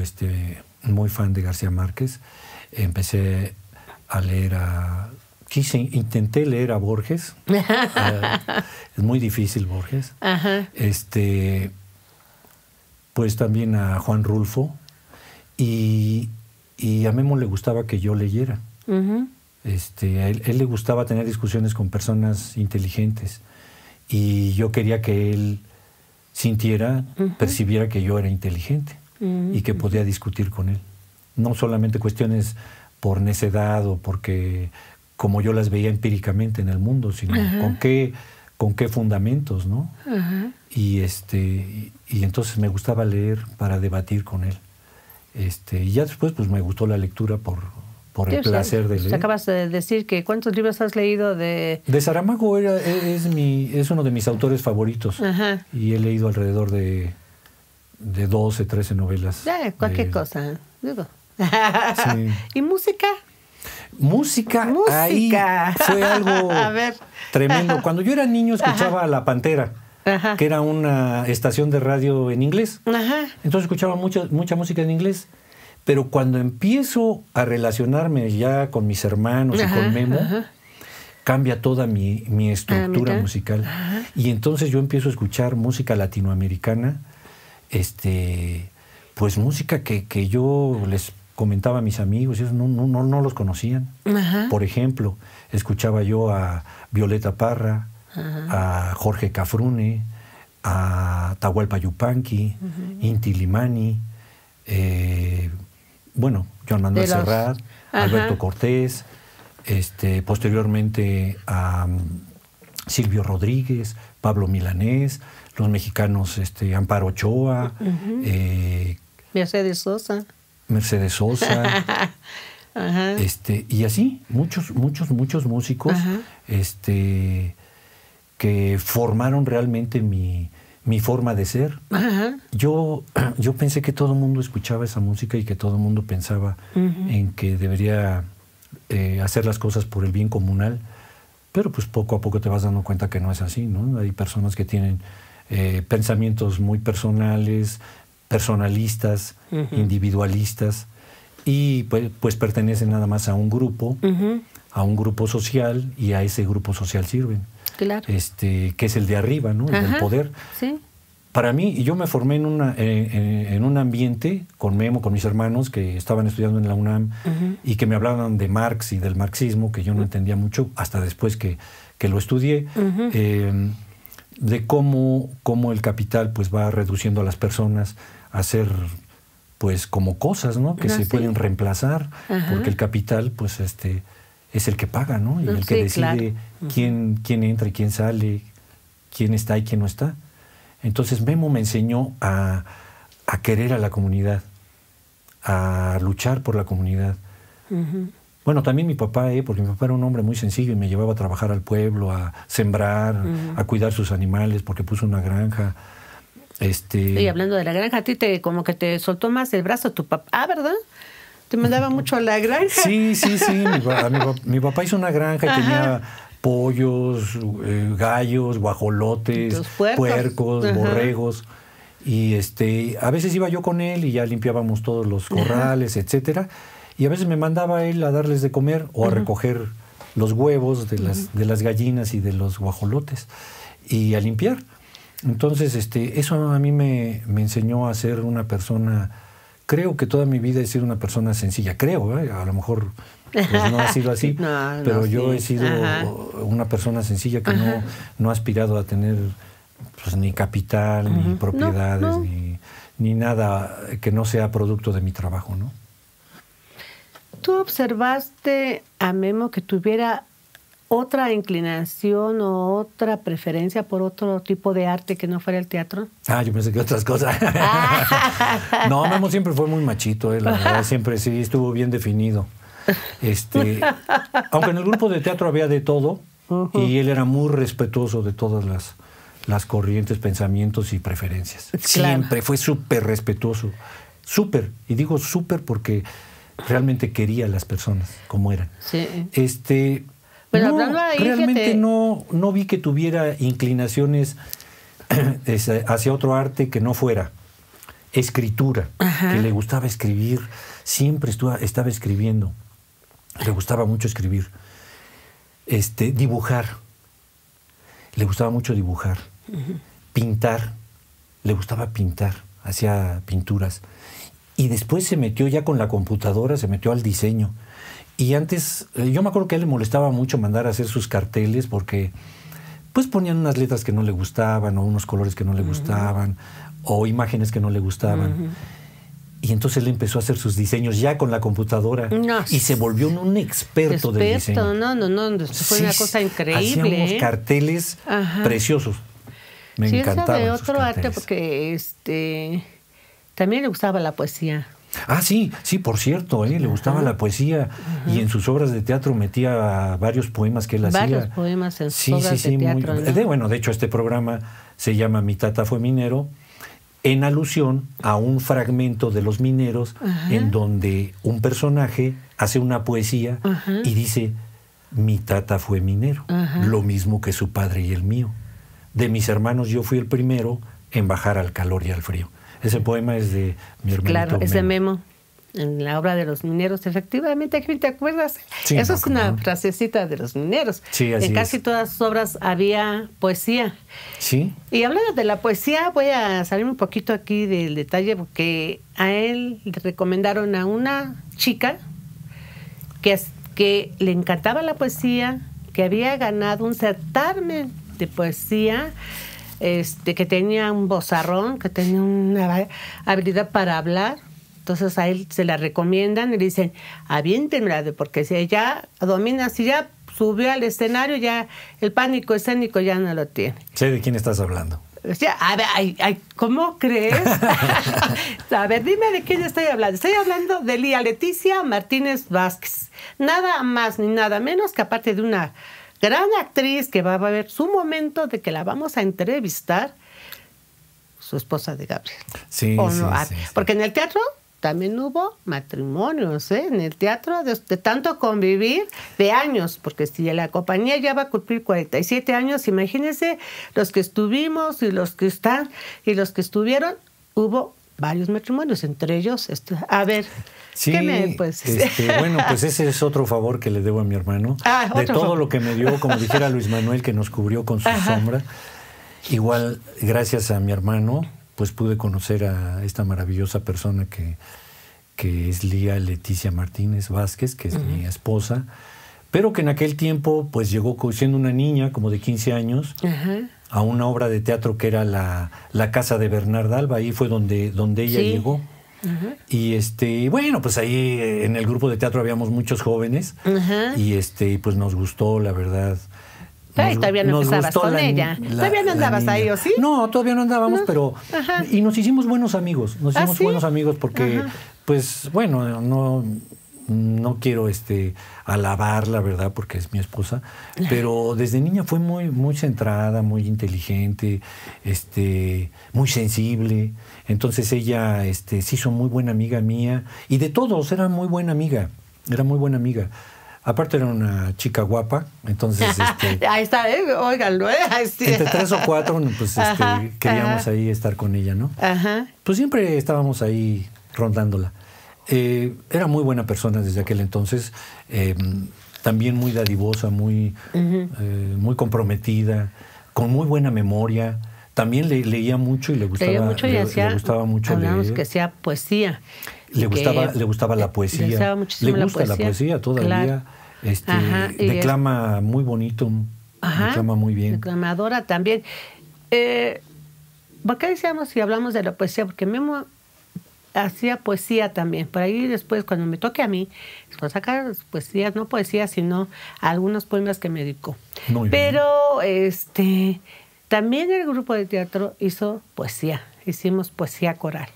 muy fan de García Márquez. Empecé a leer intenté leer a Borges. Es muy difícil Borges. Ajá. Pues también a Juan Rulfo. Y a Memo le gustaba que yo leyera. Uh-huh. A él le gustaba tener discusiones con personas inteligentes. Y yo quería que él sintiera, uh-huh, percibiera que yo era inteligente, uh-huh, y que podía discutir con él. No solamente cuestiones por necedad o porque como yo las veía empíricamente en el mundo, sino uh-huh, con qué fundamentos, ¿no? Uh-huh. Y entonces me gustaba leer para debatir con él. Y ya después pues me gustó la lectura por el placer de leer. Acabas de decir que ¿cuántos libros has leído de...? De Saramago es uno de mis autores favoritos. Ajá. Y he leído alrededor de 12, 13 novelas. Cualquier cosa, digo. Sí. ¿Y música? Música, ahí fue algo tremendo. Cuando yo era niño escuchaba, ajá, La Pantera, ajá, que era una estación de radio en inglés. Ajá. Entonces escuchaba mucha música en inglés. Pero cuando empiezo a relacionarme ya con mis hermanos, ajá, y con Memo, ajá, cambia toda mi estructura musical. Ajá. Y entonces yo empiezo a escuchar música latinoamericana, pues música que yo les comentaba a mis amigos, y ellos no los conocían. Ajá. Por ejemplo, escuchaba yo a Violeta Parra, ajá, a Jorge Cafrune, a Atahualpa Yupanqui, uh-huh, Inti Limani, Joan Manuel Serrat, Alberto Cortés, posteriormente a Silvio Rodríguez, Pablo Milanés, los mexicanos Amparo Ochoa, uh-huh, Mercedes Sosa. Ajá. Y así, muchos músicos, ajá, que formaron realmente mi forma de ser. Ajá. Yo pensé que todo el mundo escuchaba esa música y que todo el mundo pensaba, uh-huh, en que debería hacer las cosas por el bien comunal, pero pues poco a poco te vas dando cuenta que no es así, ¿no? Hay personas que tienen pensamientos muy personales, personalistas, individualistas, y pues pertenecen nada más a un grupo social, y a ese grupo social sirven. Claro. Que es el de arriba, ¿no? El del poder. Sí. Para mí, yo me formé en un ambiente con Memo, con mis hermanos que estaban estudiando en la UNAM y que me hablaban de Marx y del marxismo, que yo no entendía mucho hasta después que lo estudié, de cómo el capital pues va reduciendo a las personas a ser pues como cosas, ¿no? Que se pueden reemplazar, porque el capital pues es el que paga, ¿no? Y el que decide quién entra y quién sale, quién está y quién no está. Entonces Memo me enseñó a querer a la comunidad, a luchar por la comunidad. Bueno, también mi papá, porque mi papá era un hombre muy sencillo y me llevaba a trabajar al pueblo, a sembrar, a cuidar sus animales, porque puso una granja. Y hablando de la granja, a ti como que te soltó más el brazo tu papá, ¿verdad? Te mandaba mucho a la granja. Sí. Mi papá hizo una granja y tenía pollos, gallos, guajolotes, puercos, borregos. Y a veces iba yo con él y ya limpiábamos todos los corrales, etcétera. Y a veces me mandaba él a darles de comer o a recoger los huevos de las gallinas y de los guajolotes y a limpiar. Entonces, eso a mí me enseñó a ser una persona. Creo que toda mi vida he sido una persona sencilla. Creo, a lo mejor pues no ha sido así, pero yo he sido una persona sencilla que no ha aspirado a tener pues, ni capital, ni propiedades, ni nada que no sea producto de mi trabajo, ¿no? ¿Tú observaste a Memo que tuviera otra inclinación o otra preferencia por otro tipo de arte que no fuera el teatro? Yo pensé que otras cosas. No, Memo siempre fue muy machito, la verdad, siempre sí estuvo bien definido. Aunque en el grupo de teatro había de todo, y él era muy respetuoso de todas las corrientes, pensamientos y preferencias. Siempre fue súper respetuoso, súper, y digo súper porque realmente quería a las personas como eran. Sí. Pero hablando ahí, realmente no vi que tuviera inclinaciones hacia otro arte que no fuera escritura, que le gustaba escribir, siempre estaba escribiendo, le gustaba mucho escribir, dibujar, le gustaba mucho dibujar, pintar, le gustaba pintar, hacía pinturas, y después se metió ya con la computadora, se metió al diseño. Y antes, yo me acuerdo que a él le molestaba mucho mandar a hacer sus carteles porque pues ponían unas letras que no le gustaban o unos colores que no le gustaban o imágenes que no le gustaban. Y entonces él empezó a hacer sus diseños ya con la computadora y se volvió un experto del diseño. No, fue una cosa increíble. Hacía unos carteles preciosos. Me encantaban de sus otro carteles. arte porque también le gustaba la poesía. Sí, por cierto, le gustaba la poesía y en sus obras de teatro metía varios poemas que él hacía. Varios poemas en sus obras de teatro. Bueno, de hecho este programa se llama Mi Tata fue minero, en alusión a un fragmento de Los Mineros en donde un personaje hace una poesía y dice, mi tata fue minero, lo mismo que su padre y el mío. De mis hermanos yo fui el primero en bajar al calor y al frío. Ese poema es de mi hermanito Claro, es de Memo, en la obra de Los Mineros. Efectivamente, ¿te acuerdas? Sí, eso es una frasecita de Los Mineros. Sí, así en casi todas sus obras había poesía. Sí. Y hablando de la poesía, voy a salir un poquito aquí del detalle, porque a él le recomendaron a una chica que le encantaba la poesía, que había ganado un certamen de poesía, que tenía un vozarrón, que tenía una habilidad para hablar. Entonces a él se la recomiendan y le dicen, aviéntenmela, porque si ella domina, si ya subió al escenario, ya el pánico escénico ya no lo tiene. Sé de quién estás hablando. A ver, ¿cómo crees? A ver, dime de quién estoy hablando. Estoy hablando de Lía Leticia Martínez Vázquez. Nada más ni nada menos que aparte de una gran actriz que va a haber su momento de que la vamos a entrevistar, su esposa de Gabriel. Sí. Porque en el teatro también hubo matrimonios, en el teatro, de tanto convivir de años, porque si la compañía ya va a cumplir 47 años, imagínense los que estuvimos y los que están y los que estuvieron, hubo varios matrimonios, entre ellos, a ver, sí, bueno, pues ese es otro favor que le debo a mi hermano, de todo favor. Lo que me dio, como dijera Luis Manuel, que nos cubrió con su sombra. Igual, gracias a mi hermano, pues pude conocer a esta maravillosa persona que es Lía Leticia Martínez Vázquez, que es mi esposa, pero que en aquel tiempo pues llegó siendo una niña como de 15 años a una obra de teatro que era la Casa de Bernarda Alba. Ahí fue donde ella llegó. Y bueno, pues ahí en el grupo de teatro habíamos muchos jóvenes y pues nos gustó, la verdad. Todavía no empezabas con ella. Todavía no andabas ahí, ¿o sí? No, todavía no andábamos, no. Pero... Y nos hicimos buenos amigos. Nos hicimos buenos amigos porque, pues, bueno, no quiero alabarla, ¿verdad? Porque es mi esposa. Pero desde niña fue muy, muy centrada, muy inteligente, muy sensible. Entonces ella se hizo muy buena amiga mía. Y de todos, era muy buena amiga. Era muy buena amiga. Aparte era una chica guapa, entonces... ahí está, óiganlo, Entre 3 o 4, pues queríamos ahí estar con ella, ¿no? Pues siempre estábamos ahí rondándola. Era muy buena persona desde aquel entonces, también muy dadivosa, muy comprometida, con muy buena memoria. También leía mucho y le gustaba, le gustaba mucho leer. Que hacía poesía. Le gustaba la poesía. Le gusta la poesía todavía. Claro. Declama muy bonito. Declama muy bien. Declamadora también. ¿Por qué decíamos si hablamos de la poesía? Porque Memo hacía poesía también. Por ahí después, cuando me toque a mí, pues sacar poesías, no poesías, sino algunos poemas que me dedicó. Muy bien. Pero también el grupo de teatro hizo poesía. Hicimos poesía coral.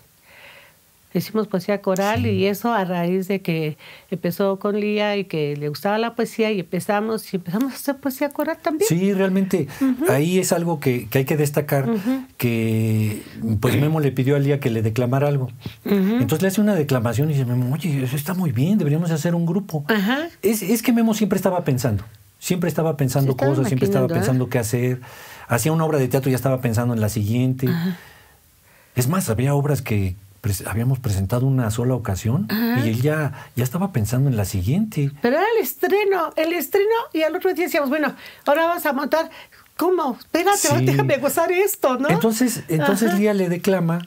Y eso a raíz de que empezó con Lía y que le gustaba la poesía y empezamos a hacer poesía coral también. Sí, realmente ahí es algo que hay que destacar, que pues Memo le pidió a Lía que le declamara algo. Entonces le hace una declamación y dice, Memo, oye, eso está muy bien, deberíamos hacer un grupo. Es que Memo siempre estaba pensando cosas, siempre estaba pensando qué hacer. Hacía una obra de teatro y ya estaba pensando en la siguiente. Es más, había obras que habíamos presentado una sola ocasión y él ya estaba pensando en la siguiente. Pero era el estreno y al otro día decíamos, bueno, ahora vamos a montar. ¿Cómo? Espérate, déjame gozar esto, ¿no? Entonces Lía le declama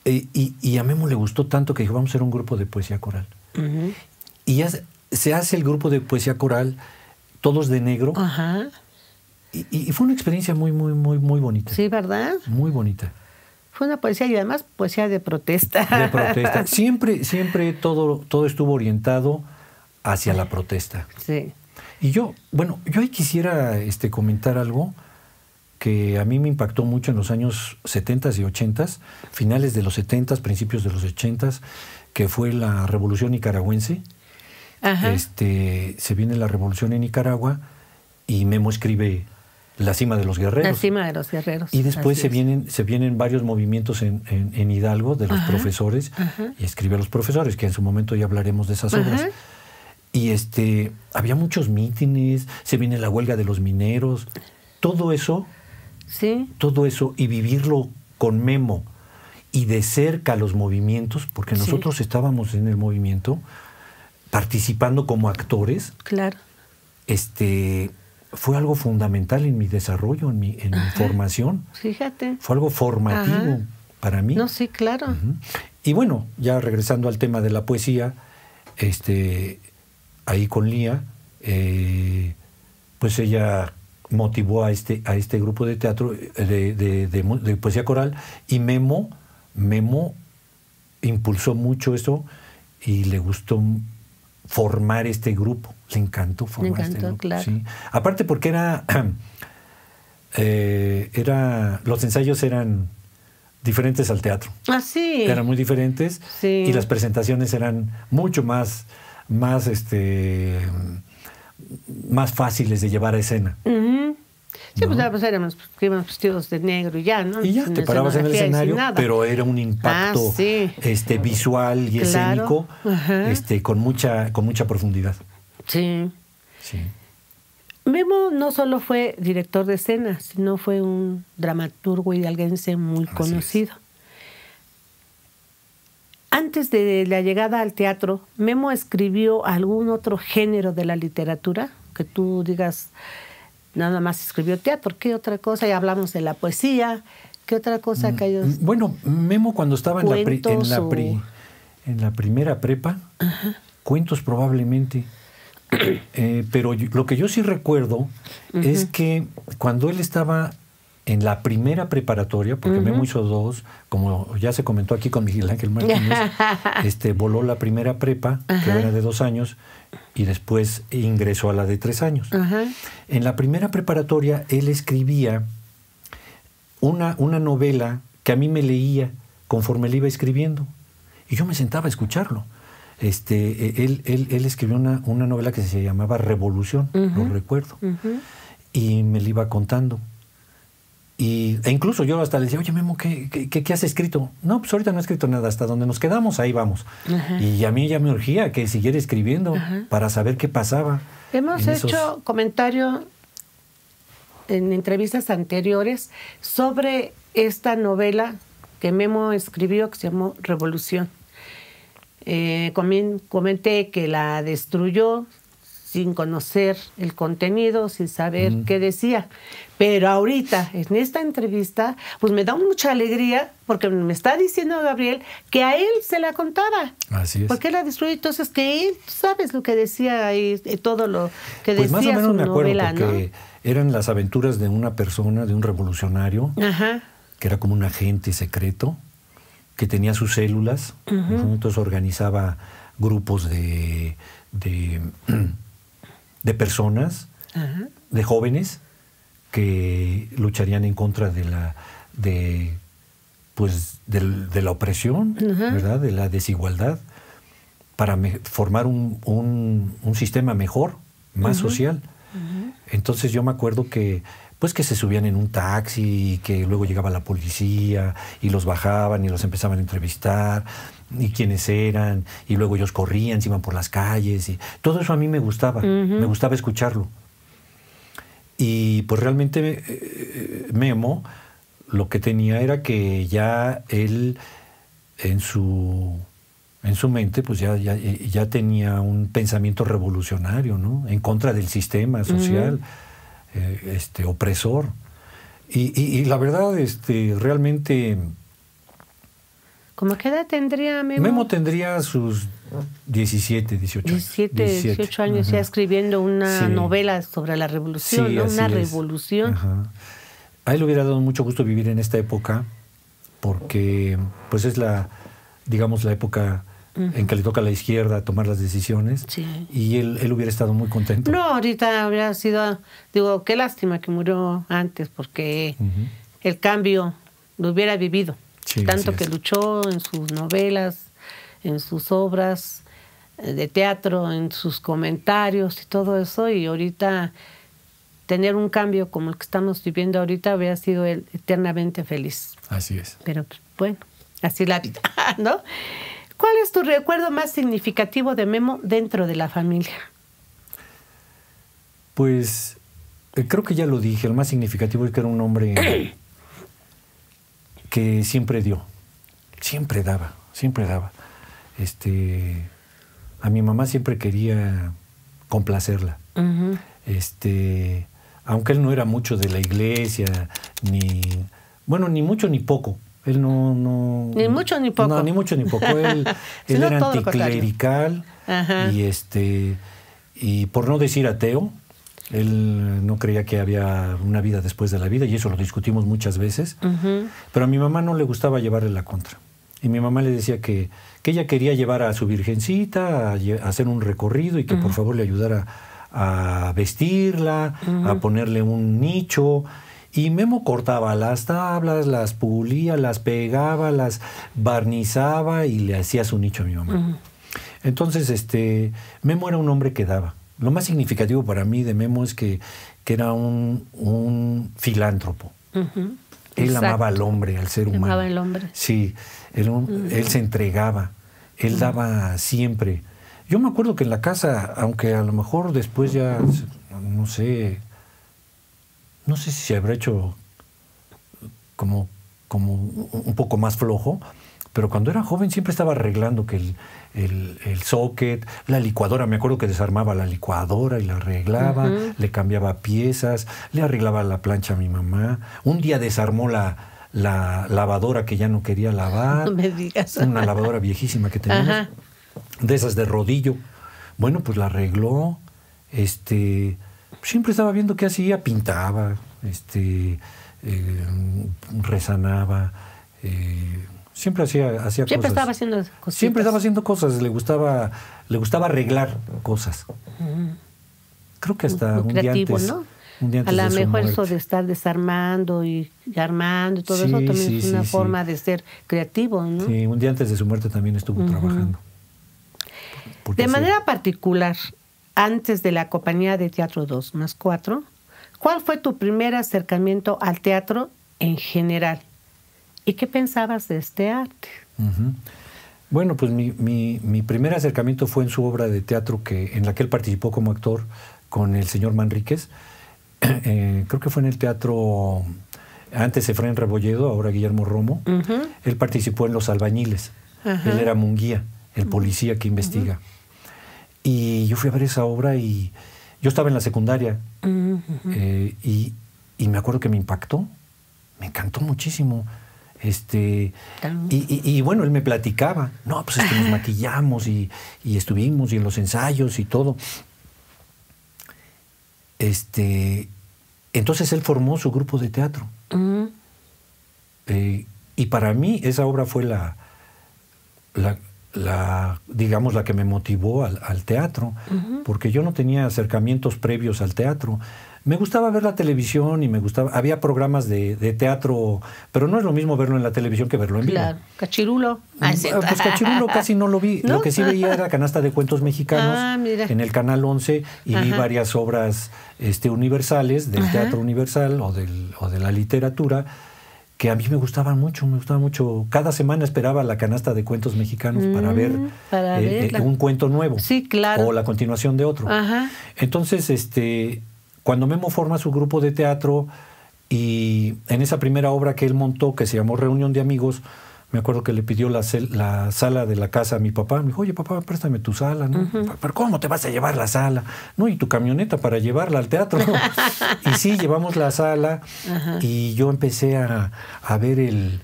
y a Memo le gustó tanto que dijo, vamos a hacer un grupo de poesía coral. Y ya se hace el grupo de poesía coral, todos de negro. Y fue una experiencia muy, muy, muy, muy bonita. Sí, ¿verdad? Muy bonita. Fue una poesía y además poesía de protesta. De protesta. Siempre todo estuvo orientado hacia la protesta. Sí. Y yo ahí quisiera comentar algo que a mí me impactó mucho en los años 70 y 80, finales de los 70, principios de los 80, que fue la Revolución Nicaragüense. Se viene la Revolución en Nicaragua y Memo escribe La Cima de los Guerreros. La Cima de los Guerreros. Y después se vienen varios movimientos en Hidalgo de los profesores y escribe a los profesores, que en su momento ya hablaremos de esas obras. Y había muchos mítines, se viene la huelga de los mineros, todo eso, y vivirlo con Memo y de cerca los movimientos, porque nosotros estábamos en el movimiento participando como actores. Claro. Fue algo fundamental en mi desarrollo, en mi formación. Fíjate. Fue algo formativo para mí. No, sí, claro. Y bueno, ya regresando al tema de la poesía, ahí con Lía, pues ella motivó a este grupo de teatro, de poesía coral, y Memo impulsó mucho eso y le gustó formar este grupo. Le encantó formar este grupo. Claro. Sí. Aparte porque los ensayos eran diferentes al teatro. Sí. Eran muy diferentes y las presentaciones eran mucho más fáciles de llevar a escena. Sí, ¿no? Pues íbamos vestidos de negro y ya, ¿no? Y ya, te parabas en el escenario, pero era un impacto visual y escénico con mucha profundidad. Sí. Memo no solo fue director de escena, sino fue un dramaturgo hidalguense muy conocido. Antes de la llegada al teatro, ¿Memo escribió algún otro género de la literatura? Que tú digas, nada más escribió teatro. ¿Qué otra cosa? Ya hablamos de la poesía. ¿Qué otra cosa que ellos... Bueno, Memo cuando estaba en la primera prepa, cuentos probablemente. Pero lo que yo sí recuerdo es que cuando él estaba en la primera preparatoria, porque Memo hizo 2, como ya se comentó aquí con Miguel Ángel Martínez, voló la primera prepa, que era de 2 años, y después ingresó a la de 3 años. En la primera preparatoria él escribía una novela que a mí me leía conforme le iba escribiendo, y yo me sentaba a escucharlo. Él escribió una novela que se llamaba Revolución, lo recuerdo, y me la iba contando. E incluso yo hasta le decía, oye, Memo, ¿qué has escrito? No, pues ahorita no he escrito nada, hasta donde nos quedamos, ahí vamos. Y a mí ya me urgía que siguiera escribiendo para saber qué pasaba. Hemos hecho comentario en entrevistas anteriores sobre esta novela que Memo escribió, que se llamó Revolución. Comenté que la destruyó sin conocer el contenido, sin saber qué decía. Pero ahorita, en esta entrevista, pues me da mucha alegría porque me está diciendo Gabriel que a él se la contaba. Así es. Porque la destruyó, entonces que él, ¿sabes lo que decía ahí? Todo lo que pues decía más o menos su me acuerdo, novela, porque eran las aventuras de una persona, de un revolucionario, que era como un agente secreto, que tenía sus células, entonces organizaba grupos de personas, de jóvenes, que lucharían en contra de la opresión, ¿verdad? De la desigualdad, para formar un sistema mejor, más social. Entonces yo me acuerdo que se subían en un taxi y que luego llegaba la policía y los bajaban y los empezaban a entrevistar y quiénes eran, y luego ellos corrían, se iban por las calles, y todo eso a mí me gustaba, me gustaba escucharlo. Y pues realmente Memo lo que tenía era que ya él en su mente pues ya tenía un pensamiento revolucionario, ¿no? En contra del sistema social opresor. Y la verdad, realmente... ¿Cómo qué edad tendría Memo? Memo tendría sus 17, 18 años. 18 años ya escribiendo una novela sobre la revolución, ¿no? Una revolución. A él le hubiera dado mucho gusto vivir en esta época, porque pues es la época en que le toca a la izquierda tomar las decisiones, y él hubiera estado muy contento. No, ahorita habría sido, qué lástima que murió antes, porque el cambio lo hubiera vivido. Tanto que luchó en sus novelas, en sus obras de teatro, en sus comentarios y todo eso, y ahorita tener un cambio como el que estamos viviendo ahorita hubiera sido él eternamente feliz. Así es. Pero pues, bueno, así la vida, ¿no? ¿Cuál es tu recuerdo más significativo de Memo dentro de la familia? Pues creo que ya lo dije, el más significativo es que era un hombre que siempre dio, siempre daba. A mi mamá siempre quería complacerla. Aunque él no era mucho de la iglesia, ni mucho ni poco. Él no... Ni mucho ni poco. No, ni mucho ni poco. Él era anticlerical y por no decir ateo, él no creía que había una vida después de la vida, y eso lo discutimos muchas veces. Pero a mi mamá no le gustaba llevarle la contra. Y mi mamá le decía que ella quería llevar a su virgencita a hacer un recorrido y que por favor le ayudara a vestirla, a ponerle un nicho. Y Memo cortaba las tablas, las pulía, las pegaba, las barnizaba y le hacía su nicho a mi mamá. Entonces, Memo era un hombre que daba. lo más significativo para mí de Memo es que era un filántropo. Él amaba al hombre, al ser humano. Amaba al hombre. Sí, él se entregaba, él daba siempre. Yo me acuerdo que en la casa, aunque a lo mejor después ya, no sé si se habrá hecho como un poco más flojo, pero cuando era joven siempre estaba arreglando que el socket, la licuadora, me acuerdo que desarmaba la licuadora y la arreglaba, le cambiaba piezas, le arreglaba la plancha a mi mamá. Un día desarmó la lavadora que ya no quería lavar. No me digas. Una lavadora viejísima que teníamos, de esas de rodillo. Bueno, pues la arregló, siempre estaba viendo qué hacía, pintaba, rezanaba, siempre hacía cosas. Siempre estaba haciendo cosas. Siempre estaba haciendo cosas, le gustaba arreglar cosas. Creo que hasta un día antes, ¿no? Un día antes a lo de su mejor muerte. eso de estar desarmando y armando y todo eso también es una forma de ser creativo, ¿no? Sí, un día antes de su muerte también estuvo trabajando. De manera particular, antes de la compañía de teatro 2+4, ¿cuál fue tu primer acercamiento al teatro en general? ¿Y qué pensabas de este arte? Bueno, pues mi primer acercamiento fue en su obra de teatro en la que él participó como actor con el señor Manríquez. Creo que fue en el teatro, antes Efraín Rebolledo, ahora Guillermo Romo. Él participó en Los Albañiles. Él era Munguía, el policía que investiga. Y yo fui a ver esa obra y yo estaba en la secundaria y me acuerdo que me impactó, me encantó muchísimo. Y bueno, él me platicaba, no, pues es que nos maquillamos y estuvimos y en los ensayos y todo. Entonces él formó su grupo de teatro. Y para mí esa obra fue digamos, la que me motivó al teatro, porque yo no tenía acercamientos previos al teatro. Me gustaba ver la televisión y había programas de teatro, pero no es lo mismo verlo en la televisión que verlo en vivo. Claro, Cachirulo. Pues Cachirulo casi no lo vi. ¿No? Lo que sí veía era Canasta de Cuentos Mexicanos en el Canal 11 y vi varias obras universales, del teatro universal o de la literatura, que a mí me gustaba mucho. Cada semana esperaba la Canasta de Cuentos Mexicanos para ver un cuento nuevo. Sí, claro. O la continuación de otro. Entonces, cuando Memo forma su grupo de teatro y en esa primera obra que él montó, que se llamó Reunión de Amigos, me acuerdo que le pidió la sala de la casa a mi papá. Me dijo, oye, papá, préstame tu sala, ¿no? ¿Pero cómo te vas a llevar la sala? No, y tu camioneta para llevarla al teatro. Y sí, llevamos la sala y yo empecé a ver el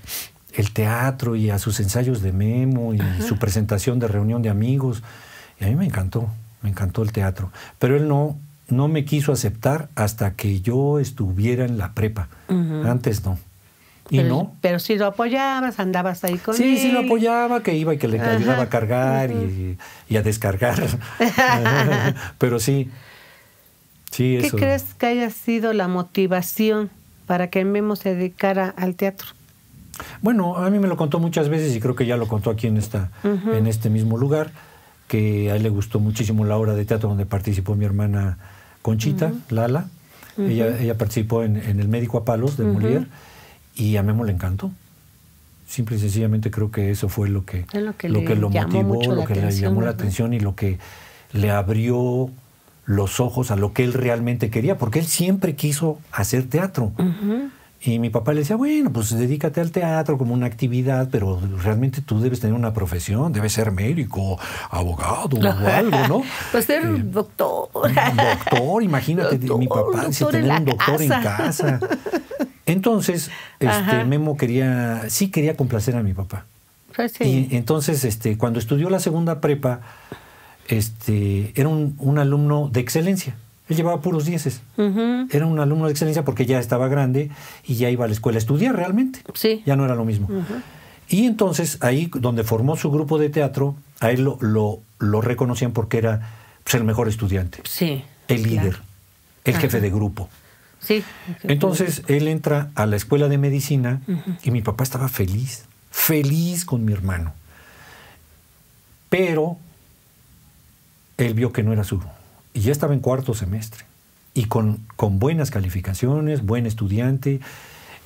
teatro y a sus ensayos de Memo y su presentación de Reunión de Amigos. Y a mí me encantó el teatro. Pero él no me quiso aceptar hasta que yo estuviera en la prepa. Antes no. Pero si lo apoyabas, andabas ahí con él. Sí lo apoyaba, que iba y que le ayudaba a cargar y a descargar. Pero sí, ¿Qué eso. crees que haya sido la motivación para que Memo se dedicara al teatro? Bueno, a mí me lo contó muchas veces y creo que ya lo contó aquí en este mismo lugar, que a él le gustó muchísimo la obra de teatro donde participó mi hermana Conchita, Lala. Ella participó en El médico a palos de Molière y a Memo le encantó. Simple y sencillamente creo que eso fue lo que lo motivó, lo que le llamó la atención y lo que le abrió los ojos a lo que él realmente quería, porque él siempre quiso hacer teatro. Y mi papá le decía, bueno, pues dedícate al teatro como una actividad, pero realmente tú debes tener una profesión, debes ser médico, abogado o algo, ¿no? Pues ser un doctor. Un doctor, imagínate, mi papá dice tener un doctor en casa. Entonces, Memo quería complacer a mi papá. Pues sí. Y entonces, cuando estudió la segunda prepa, era un alumno de excelencia. Él llevaba puros 10. Era un alumno de excelencia porque ya estaba grande y ya iba a la escuela a estudiar realmente. Sí. Ya no era lo mismo. Y entonces, ahí donde formó su grupo de teatro, a él lo reconocían porque era el mejor estudiante. Sí. El líder, el jefe de grupo. Sí. Entonces, él entra a la escuela de medicina y mi papá estaba feliz con mi hermano. Pero él vio que no era y ya estaba en cuarto semestre. Y con buenas calificaciones, buen estudiante.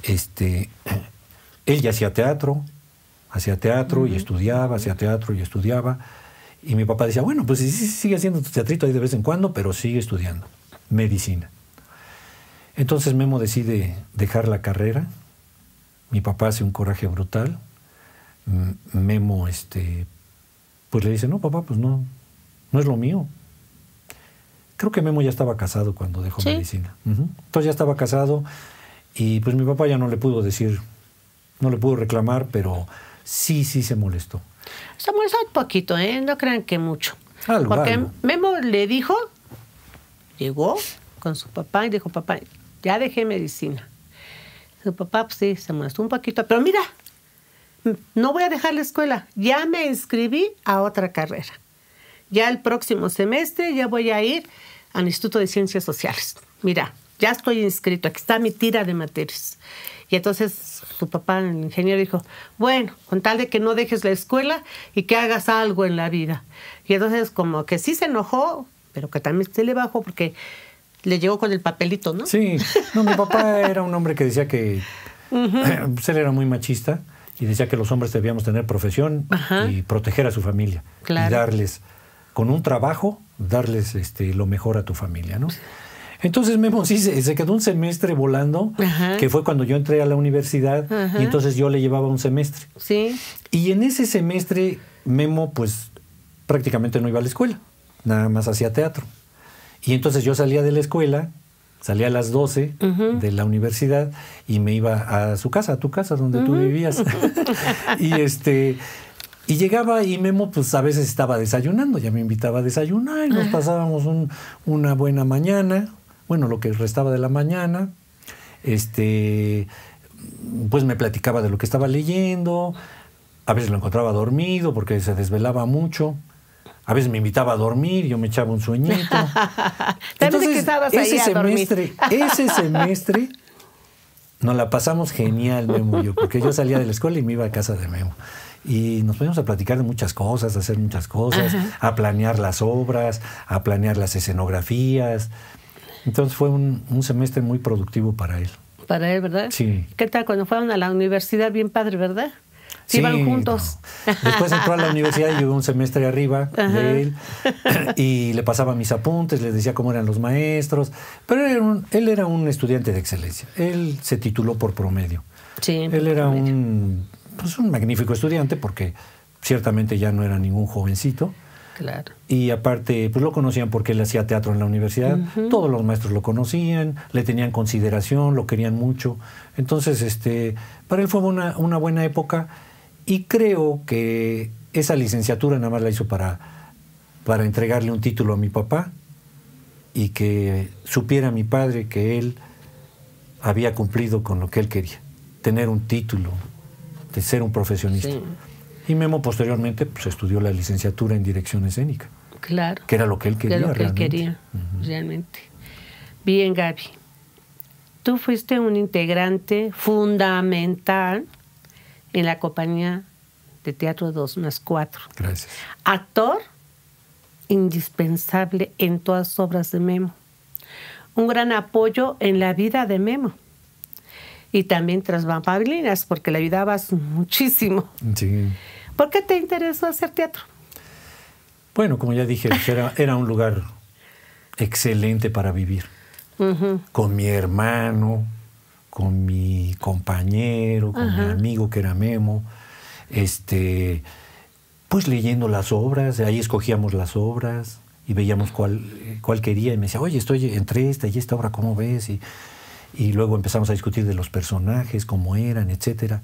Él ya hacía teatro y estudiaba, hacía teatro y estudiaba. Y mi papá decía, bueno, pues sí, sigue haciendo tu teatrito ahí de vez en cuando, pero sigue estudiando medicina. Entonces Memo decide dejar la carrera. Mi papá hace un coraje brutal. Memo, pues le dice, no, papá, pues no es lo mío. Creo que Memo ya estaba casado cuando dejó medicina. Entonces ya estaba casado y pues mi papá ya no le pudo decir, no le pudo reclamar, pero sí se molestó. Se molestó un poquito, no crean que mucho. Porque Memo le dijo, llegó con su papá y dijo, papá, ya dejé medicina. Su papá, pues sí, se molestó un poquito, pero mira, no voy a dejar la escuela, ya me inscribí a otra carrera. Ya el próximo semestre ya voy a ir al Instituto de Ciencias Sociales. Mira, ya estoy inscrito, aquí está mi tira de materias. Y entonces su papá, el ingeniero, dijo, bueno, con tal de que no dejes la escuela y que hagas algo en la vida. Y entonces como que sí se enojó, pero que también se le bajó porque le llegó con el papelito, ¿no? Sí, no, mi papá era un hombre que decía que pues él era muy machista y decía que los hombres debíamos tener profesión y proteger a su familia. Claro. Y darles, con un trabajo, darles lo mejor a tu familia, ¿no? Entonces Memo sí se quedó un semestre volando, que fue cuando yo entré a la universidad, y entonces yo le llevaba un semestre. Sí. Y en ese semestre Memo pues prácticamente no iba a la escuela, nada más hacía teatro. Y entonces yo salía de la escuela, salía a las 12 de la universidad y me iba a su casa, a tu casa donde tú vivías. Y llegaba y Memo pues a veces estaba desayunando, ya me invitaba a desayunar y nos pasábamos una buena mañana, bueno, lo que restaba de la mañana. Pues me platicaba de lo que estaba leyendo, a veces lo encontraba dormido porque se desvelaba mucho. A veces me invitaba a dormir, yo me echaba un sueñito. Entonces, ese semestre nos la pasamos genial, Memo y yo, porque yo salía de la escuela y me iba a casa de Memo. Y nos poníamos a platicar de muchas cosas, a hacer muchas cosas, a planear las obras, a planear las escenografías. Entonces fue un semestre muy productivo para él. Para él, ¿verdad? Sí. ¿Qué tal cuando fueron a la universidad? Bien padre, ¿verdad? Sí, iban juntos. No. Después entró a la universidad y yo un semestre arriba de él y le pasaba mis apuntes, le decía cómo eran los maestros, pero él era un estudiante de excelencia. Él se tituló por promedio. Sí, él era un magnífico estudiante porque ciertamente ya no era ningún jovencito. Claro. Y aparte, pues lo conocían porque él hacía teatro en la universidad. Todos los maestros lo conocían, le tenían consideración, lo querían mucho. Entonces, para él fue una buena época. Y creo que esa licenciatura nada más la hizo para entregarle un título a mi papá y que supiera mi padre que él había cumplido con lo que él quería, tener un título, de ser un profesionista. Sí. Y Memo posteriormente pues, estudió la licenciatura en dirección escénica. Claro. Que era lo que él quería realmente. Él quería, realmente. Bien, Gaby. Tú fuiste un integrante fundamental en la compañía de teatro 2+4. Gracias. Actor indispensable en todas las obras de Memo. Un gran apoyo en la vida de Memo. Y también tras bambalinas, porque le ayudabas muchísimo. Sí. ¿Por qué te interesó hacer teatro? Bueno, como ya dije, era un lugar excelente para vivir. Con mi hermano, con mi compañero, con mi amigo que era Memo, pues leyendo las obras, ahí escogíamos las obras y veíamos cuál quería y me decía, oye, estoy entre esta y esta obra, ¿cómo ves? Y luego empezamos a discutir de los personajes, cómo eran, etcétera.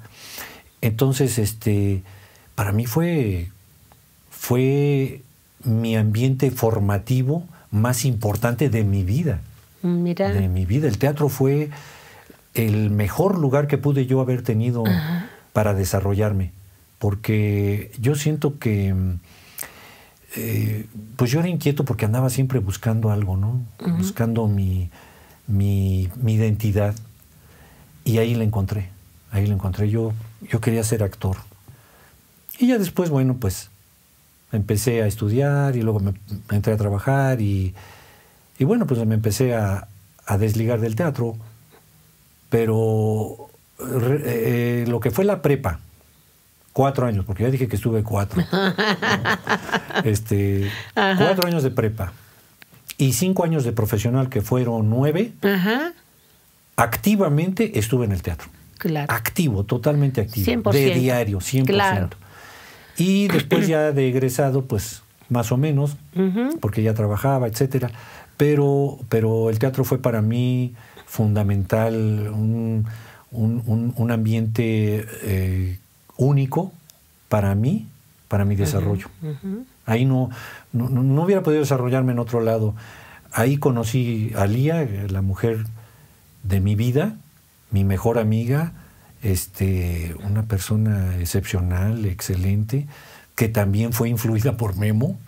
Entonces, para mí fue mi ambiente formativo más importante de mi vida. Mira. De mi vida. El teatro fue el mejor lugar que pude yo haber tenido para desarrollarme. Porque yo siento que pues yo era inquieto porque andaba siempre buscando algo, ¿no? Buscando mi identidad. Y ahí la encontré. Yo quería ser actor. Y ya después, bueno, pues empecé a estudiar y luego me entré a trabajar y Y bueno, pues me empecé a desligar del teatro, pero lo que fue la prepa, 4 años, porque ya dije que estuve 4. 4 años de prepa y 5 años de profesional, que fueron 9, activamente estuve en el teatro. Claro. Activo, totalmente activo. 100%. De diario, 100%. Claro. Y después ya de egresado, pues más o menos, porque ya trabajaba, etcétera. Pero el teatro fue para mí fundamental, un ambiente único para mí, para mi desarrollo. Ahí no hubiera podido desarrollarme en otro lado. Ahí conocí a Lía, la mujer de mi vida, mi mejor amiga, una persona excepcional, excelente, que también fue influida por Memo,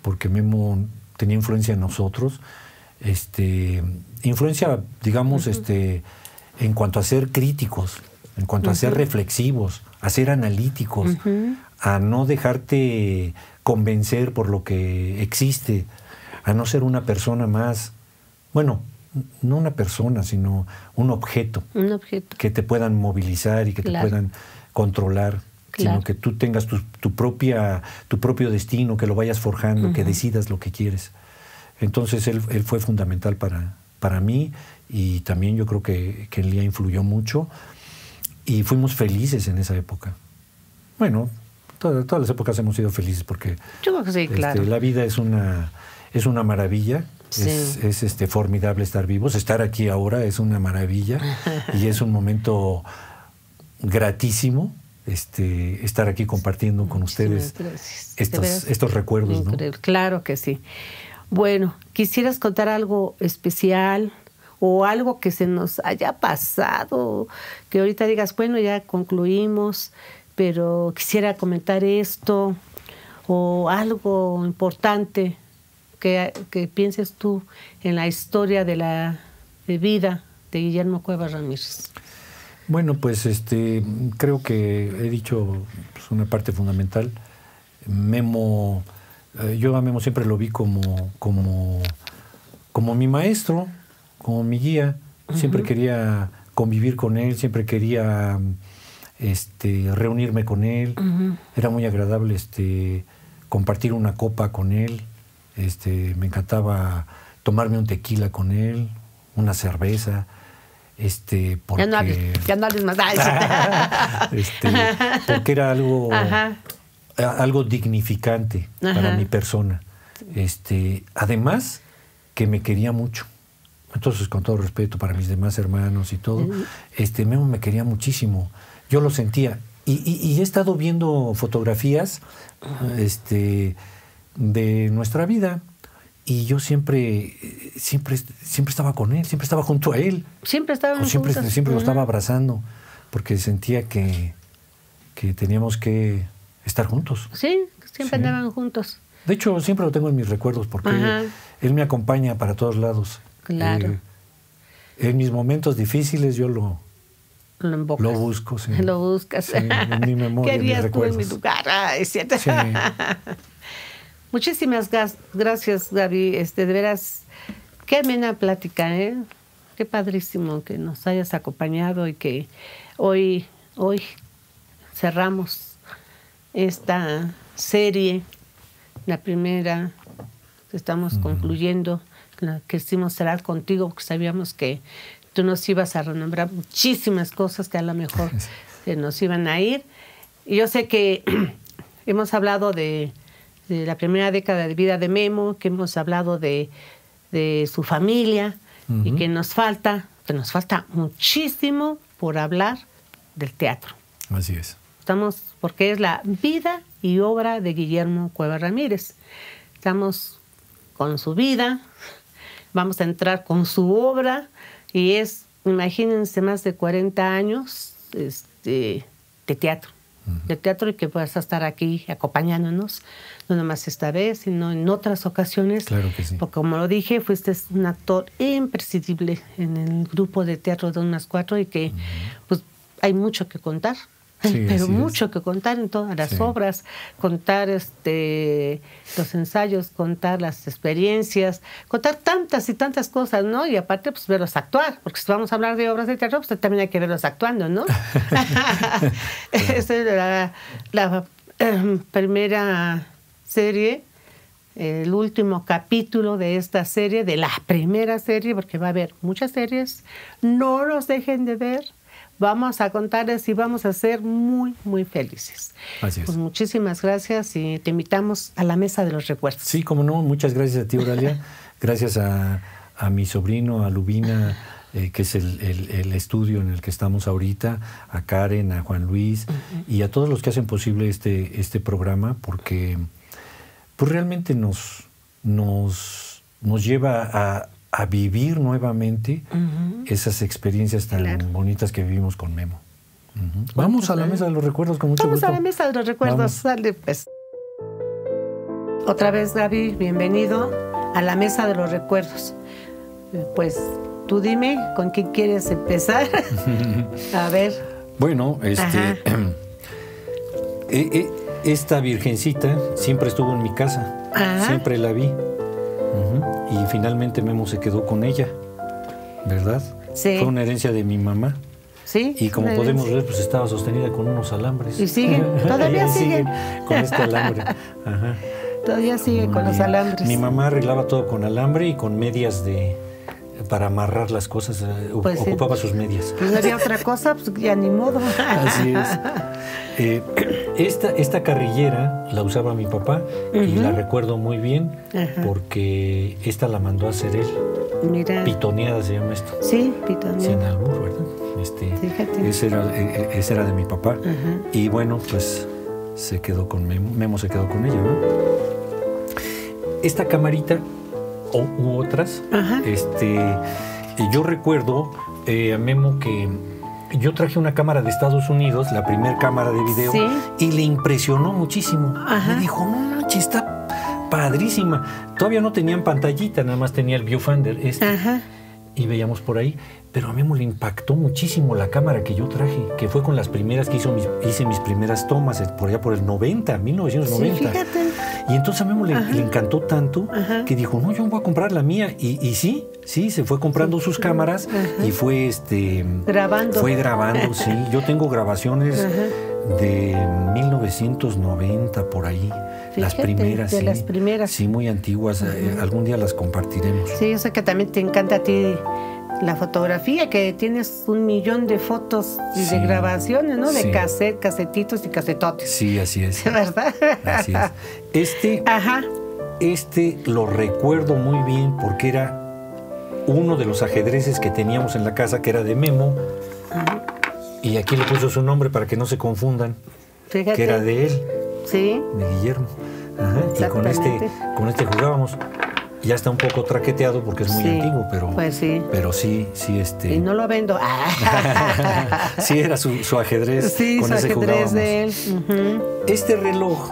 porque Memo tenía influencia en nosotros. Influencia, digamos, en cuanto a ser críticos, en cuanto a ser reflexivos, a ser analíticos, a no dejarte convencer por lo que existe, a no ser una persona más, bueno, no una persona, sino un objeto. Un objeto. Que te puedan movilizar y que te puedan controlar, sino que tú tengas tu propio destino, que lo vayas forjando, que decidas lo que quieres. Entonces él fue fundamental para mí, y también yo creo que Lía influyó mucho, y fuimos felices en esa época. Bueno, todas las épocas hemos sido felices, porque yo creo que sí, claro. La vida es una maravilla. Sí. Es formidable estar vivos. Estar aquí ahora es una maravilla y es un momento gratísimo estar aquí compartiendo con ustedes estos recuerdos, ¿no? Claro que sí. Bueno, ¿quisieras contar algo especial o algo que se nos haya pasado, que ahorita digas, bueno, ya concluimos, pero quisiera comentar esto, o algo importante que pienses tú en la historia de vida de Guillermo Cuevas Ramírez? Bueno, pues creo que he dicho una parte fundamental. Memo, yo a Memo siempre lo vi como mi maestro, como mi guía. Siempre quería convivir con él, siempre quería reunirme con él. Era muy agradable compartir una copa con él. Me encantaba tomarme un tequila con él, una cerveza, porque... Ya no hables más. Porque era algo dignificante para mi persona. Además, que me quería mucho. Entonces, con todo respeto para mis demás hermanos y todo, Memo me quería muchísimo. Yo lo sentía. Y he estado viendo fotografías de nuestra vida, y yo siempre estaba con él, siempre estaba junto a él. Siempre estaban siempre juntos. Lo estaba abrazando, porque sentía que teníamos que estar juntos. Sí, siempre andaban juntos. De hecho, siempre lo tengo en mis recuerdos, porque él me acompaña para todos lados. Claro. En mis momentos difíciles yo lo busco. Sí. Lo buscas. Sí, en mi memoria, ¿Qué harías en mis tú recuerdos. en mi lugar? Es cierto. Sí. Muchísimas gracias, Gaby. De veras, qué amena plática, ¿eh? Qué padrísimo que nos hayas acompañado y que hoy cerramos esta serie, la primera que estamos concluyendo, la que quisimos cerrar contigo, porque sabíamos que tú nos ibas a renombrar muchísimas cosas que a lo mejor se nos iban a ir. Y yo sé que hemos hablado de la primera década de vida de Memo, que hemos hablado de su familia, y que nos falta muchísimo por hablar del teatro. Así es. Porque es la vida y obra de Guillermo Cuevas Ramírez. Estamos con su vida, vamos a entrar con su obra, y imagínense, más de 40 años de teatro. De teatro, y que puedas estar aquí acompañándonos, no nomás esta vez, sino en otras ocasiones. Claro que sí. Porque, como lo dije, fuiste un actor imprescindible en el grupo de teatro de Unas Cuatro, y que pues hay mucho que contar. Sí, pero mucho que contar en todas las obras, contar los ensayos, contar las experiencias, contar tantas y tantas cosas, ¿no? Y aparte, pues verlos actuar, porque si vamos a hablar de obras de teatro, pues también hay que verlos actuando, ¿no? Esa es la primera serie, el último capítulo de esta serie, de la primera serie, porque va a haber muchas series. No los dejen de ver. Vamos a contarles y vamos a ser muy, muy felices. Así es. Pues muchísimas gracias y te invitamos a la Mesa de los Recuerdos. Sí, como no, muchas gracias a ti, Oralia. Gracias a mi sobrino, a Lubina, que es el estudio en el que estamos ahorita, a Karen, a Juan Luis y a todos los que hacen posible este programa, porque pues realmente nos lleva a vivir nuevamente esas experiencias tan bonitas que vivimos con Memo. Vamos a la Mesa de los Recuerdos con mucho gusto. Vamos a la Mesa de los Recuerdos. Sale, pues. Otra vez, Gaby, bienvenido a la Mesa de los Recuerdos. Pues tú dime con quién quieres empezar. A ver. Bueno, esta virgencita siempre estuvo en mi casa. Siempre la vi. Y finalmente Memo se quedó con ella, ¿verdad? Sí. Fue una herencia de mi mamá. Sí. Y como podemos ver, pues estaba sostenida con unos alambres. Y siguen, todavía siguen. Con este alambre. Todavía sigue con los alambres. Mi mamá arreglaba todo con alambre y con medias para amarrar las cosas. Pues ocupaba sus medias. Pues no había otra cosa, pues ya ni modo. Así es. Esta carrillera la usaba mi papá y la recuerdo muy bien porque esta la mandó a hacer él. Mira. Pitoneada se llama esto. Sí, pitoneada. Sin albur, ¿verdad? Fíjate. Ese era de mi papá. Y bueno, pues se quedó con Memo. Memo se quedó con ella, ¿no? Esta camarita u otras, yo recuerdo a Memo que yo traje una cámara de Estados Unidos, la primera cámara de video, y le impresionó muchísimo. Me dijo, no manches, está padrísima. Todavía no tenían pantallita, nada más tenía el viewfinder y veíamos por ahí. Pero a Memo le impactó muchísimo la cámara que yo traje, que fue con las primeras que hice mis primeras tomas, por allá por el 1990. Sí, fíjate. Y entonces a Memo le encantó tanto que dijo, no, yo voy a comprar la mía. Y sí, se fue comprando sus cámaras y fue grabando. Fue grabando, sí. Yo tengo grabaciones de 1990 por ahí. Fíjate, las primeras, de las primeras. Sí, muy antiguas. Algún día las compartiremos. Sí, yo sé que también te encanta a ti la fotografía, que tienes 1,000,000 de fotos y de grabaciones, ¿no? De casetitos y casetotes. Sí, así es. ¿Verdad? Así es. Este lo recuerdo muy bien porque era uno de los ajedrezes que teníamos en la casa, que era de Memo. Y aquí le puso su nombre para que no se confundan. Fíjate. Que era de él. Sí. De Guillermo. Y con este jugábamos. Ya está un poco traqueteado porque es muy antiguo, pero, pues sí. Pero sí. Y no lo vendo. Sí, era su ajedrez. Sí, con su ese ajedrez jugábamos. De él. Este reloj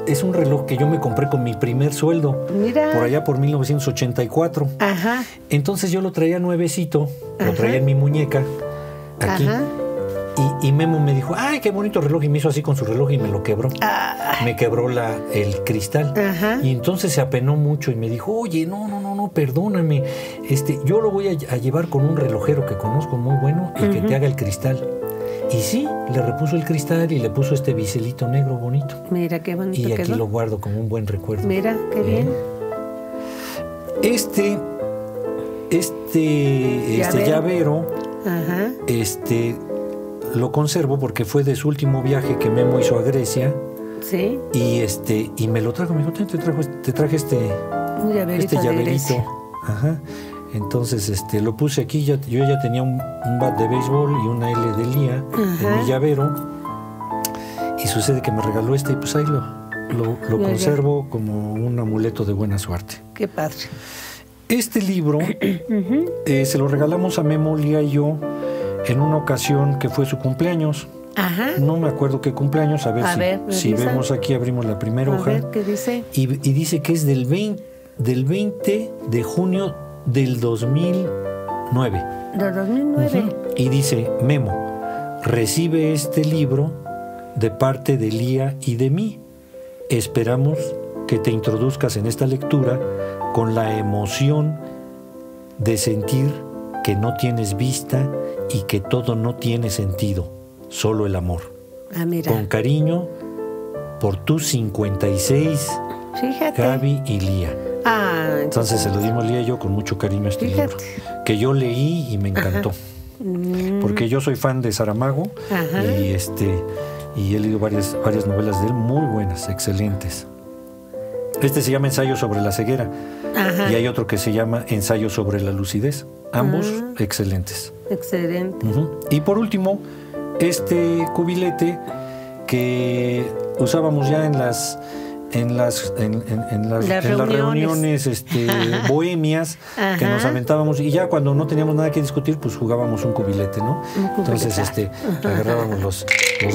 es un reloj que yo me compré con mi primer sueldo. Mira. Por allá por 1984. Entonces yo lo traía nuevecito, lo traía en mi muñeca, aquí. Y Memo me dijo, ¡ay, qué bonito reloj! Y me hizo así con su reloj y me lo quebró. Me quebró el cristal. Y entonces se apenó mucho y me dijo, oye, no, perdóname. Yo lo voy a llevar con un relojero que conozco muy bueno y que te haga el cristal. Y sí, le repuso el cristal y le puso este biselito negro bonito. Mira, qué bonito y aquí quedó. Lo guardo como un buen recuerdo. Mira, qué bien. Este llavero, lo conservo porque fue de su último viaje que Memo hizo a Grecia. Sí. Y me lo trajo, me dijo, te traje este llaverito. Entonces lo puse aquí, yo ya tenía un bat de béisbol y una L de Lía en mi llavero. Y sucede que me regaló y pues ahí lo conservo como un amuleto de buena suerte. Qué padre. Este libro se lo regalamos a Memo, Lía y yo en una ocasión que fue su cumpleaños. No me acuerdo qué cumpleaños, a ver si vemos aquí, abrimos la primera hoja. A ver, ¿qué dice? Y dice que es del 20 de junio del 2009. ¿Del 2009? Y dice, Memo, recibe este libro de parte de Lía y de mí. Esperamos que te introduzcas en esta lectura con la emoción de sentir que no tienes vista y que todo no tiene sentido, solo el amor. Mira. Con cariño, por tus 56, Fíjate. Gaby y Lía. Entonces se lo dimos Lía y yo con mucho cariño a este libro, que yo leí y me encantó. Porque yo soy fan de Saramago y he leído varias novelas de él muy buenas, excelentes. Este se llama Ensayo sobre la ceguera y hay otro que se llama Ensayo sobre la lucidez. Ambos excelentes. Excelente. Y por último, este cubilete que usábamos ya en las reuniones bohemias, que nos aventábamos, y ya cuando no teníamos nada que discutir, pues jugábamos un cubilete, ¿no? Entonces agarrábamos los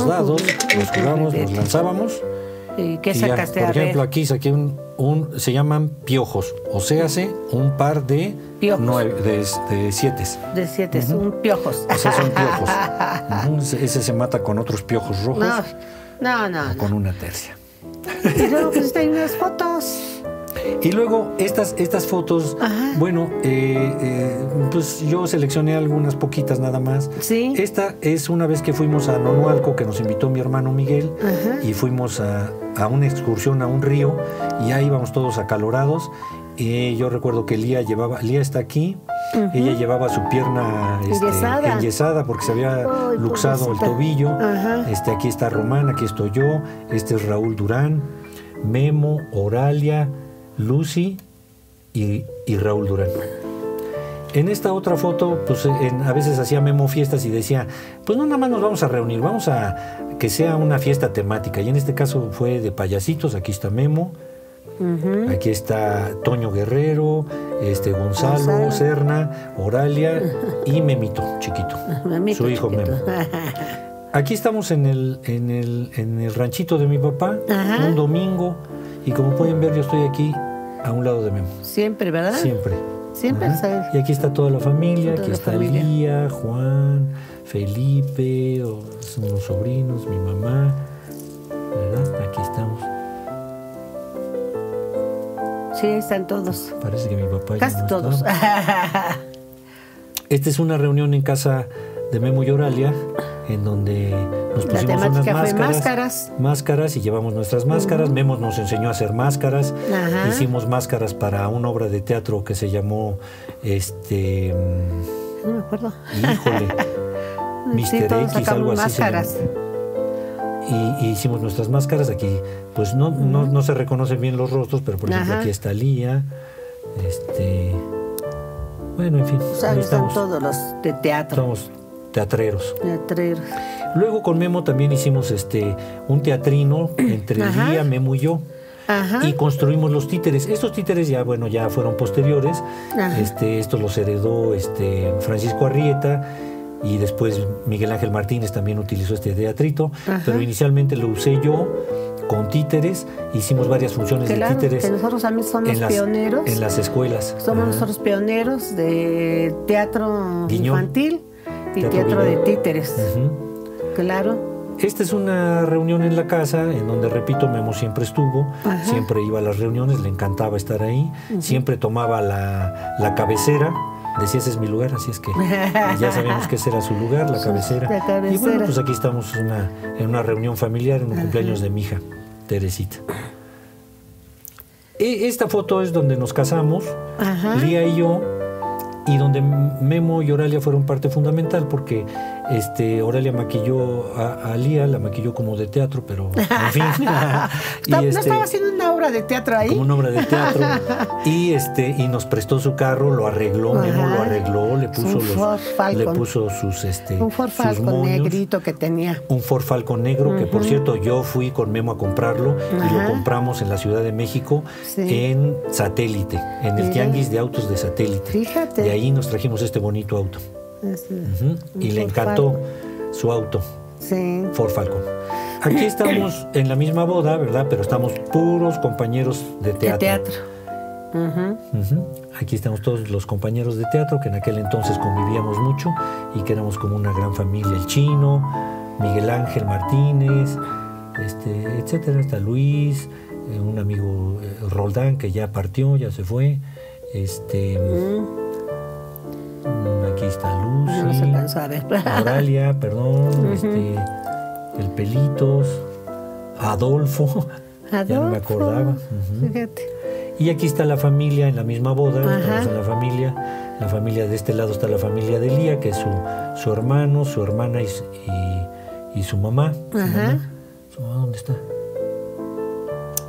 dados, los jugábamos, los lanzábamos. ¿Y qué sacaste? Por ejemplo, aquí saqué se llaman piojos, o sea, un par de de siete. De siete, son piojos. O sea, son piojos. Ese se mata con otros piojos rojos. No. Con una tercia. Y luego pues hay unas fotos. Y luego estas fotos, bueno, pues yo seleccioné algunas poquitas nada más. Sí. Esta es una vez que fuimos a Nonualco, que nos invitó mi hermano Miguel, y fuimos a una excursión a un río, y ahí íbamos todos acalorados. Y yo recuerdo que Lía está aquí, ella llevaba su pierna enyesada porque se había luxado el tobillo. Aquí está Román, aquí estoy yo, este es Raúl Durán, Memo, Oralia, Lucy y Raúl Durán. En esta otra foto, pues a veces hacía Memo fiestas y decía, pues no nada más nos vamos a reunir, vamos a que sea una fiesta temática. Y en este caso fue de payasitos. Aquí está Memo, aquí está Toño Guerrero, Gonzalo Serna, Oralia y Memito, chiquito, su hijo Memo. Aquí estamos en el ranchito de mi papá, un domingo, y como pueden ver, yo estoy aquí a un lado de Memo. Siempre, ¿verdad? Siempre. ¿sabes? Y aquí está toda la familia, aquí está Lía, Juan, Felipe, son los sobrinos, mi mamá, ¿verdad? Aquí estamos. Sí, están todos. Parece que mi papá casi ya no todos. Esta es una reunión en casa de Memo y Oralia, en donde nos pusimos unas máscaras y llevamos nuestras máscaras. Memo nos enseñó a hacer máscaras. Hicimos máscaras para una obra de teatro que se llamó no me acuerdo. Híjole, Mr. X, algo así máscaras. Y hicimos nuestras máscaras. Aquí pues no se reconocen bien los rostros, pero por ejemplo aquí está Lía, bueno, en fin, ahí están todos los de teatro. Somos teatreros. Luego con Memo también hicimos un teatrino entre Lía, Memo y yo. Y construimos los títeres. Estos títeres ya fueron posteriores. Estos los heredó Francisco Arrieta, y después Miguel Ángel Martínez también utilizó este teatrito, pero inicialmente lo usé yo con títeres. Hicimos varias funciones de títeres. Que nosotros también somos pioneros. En las escuelas. Somos nosotros pioneros de teatro infantil y teatro de títeres. Claro. Esta es una reunión en la casa en donde, repito, Memo siempre estuvo, siempre iba a las reuniones, le encantaba estar ahí, siempre tomaba la cabecera, decía ese es mi lugar, así es que ya sabíamos que ese era su lugar, la cabecera. Y bueno, pues aquí estamos en una reunión familiar, en un cumpleaños de mi hija, Teresita. Esta foto es donde nos casamos, Lía y yo, y donde Memo y Oralia fueron parte fundamental, porque Oralia maquilló a Lía, la maquilló como de teatro, pero en fin. ¿No estaba haciendo una obra de teatro ahí? Como una obra de teatro. Y nos prestó su carro, lo arregló, Memo lo arregló, le puso sus un Ford Falcon negrito que tenía. Un Ford Falcon negro, que por cierto yo fui con Memo a comprarlo, y lo compramos en la Ciudad de México, en Satélite, en el Tianguis de Autos de Satélite. Fíjate. De ahí nos trajimos este bonito auto. Y le encantó su auto, Ford Falcon. Aquí estamos en la misma boda, ¿verdad? Pero estamos puros compañeros de teatro. Aquí estamos todos los compañeros de teatro que en aquel entonces convivíamos mucho y que éramos como una gran familia. El Chino, Miguel Ángel Martínez, etcétera. Está Luis, un amigo Roldán que ya partió, ya se fue. Aquí está Lucy. No se alcanzó a ver. Auralia, perdón. El Pelitos. Adolfo. Ya no me acordaba. Fíjate. Y aquí está la familia en la misma boda. Estamos en la familia. La familia de este lado está la familia de Lía, que es su hermano, su hermana y su mamá. ¿Su mamá? ¿Su mamá dónde está?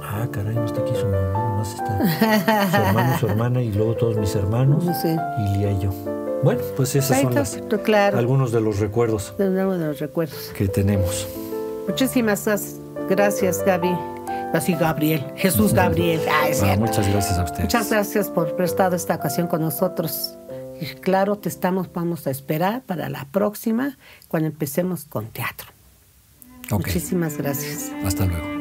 Ah, caray, no está aquí su mamá, nomás está su hermano, su hermana y luego todos mis hermanos y Lía y yo. Bueno, pues esos son algunos de los recuerdos que tenemos. Muchísimas gracias, Gaby. Así Gabriel, Jesús Gabriel. Muchas gracias a ustedes. Muchas gracias por haber estado esta ocasión con nosotros. Y claro, vamos a esperar para la próxima, cuando empecemos con teatro. Muchísimas gracias. Hasta luego.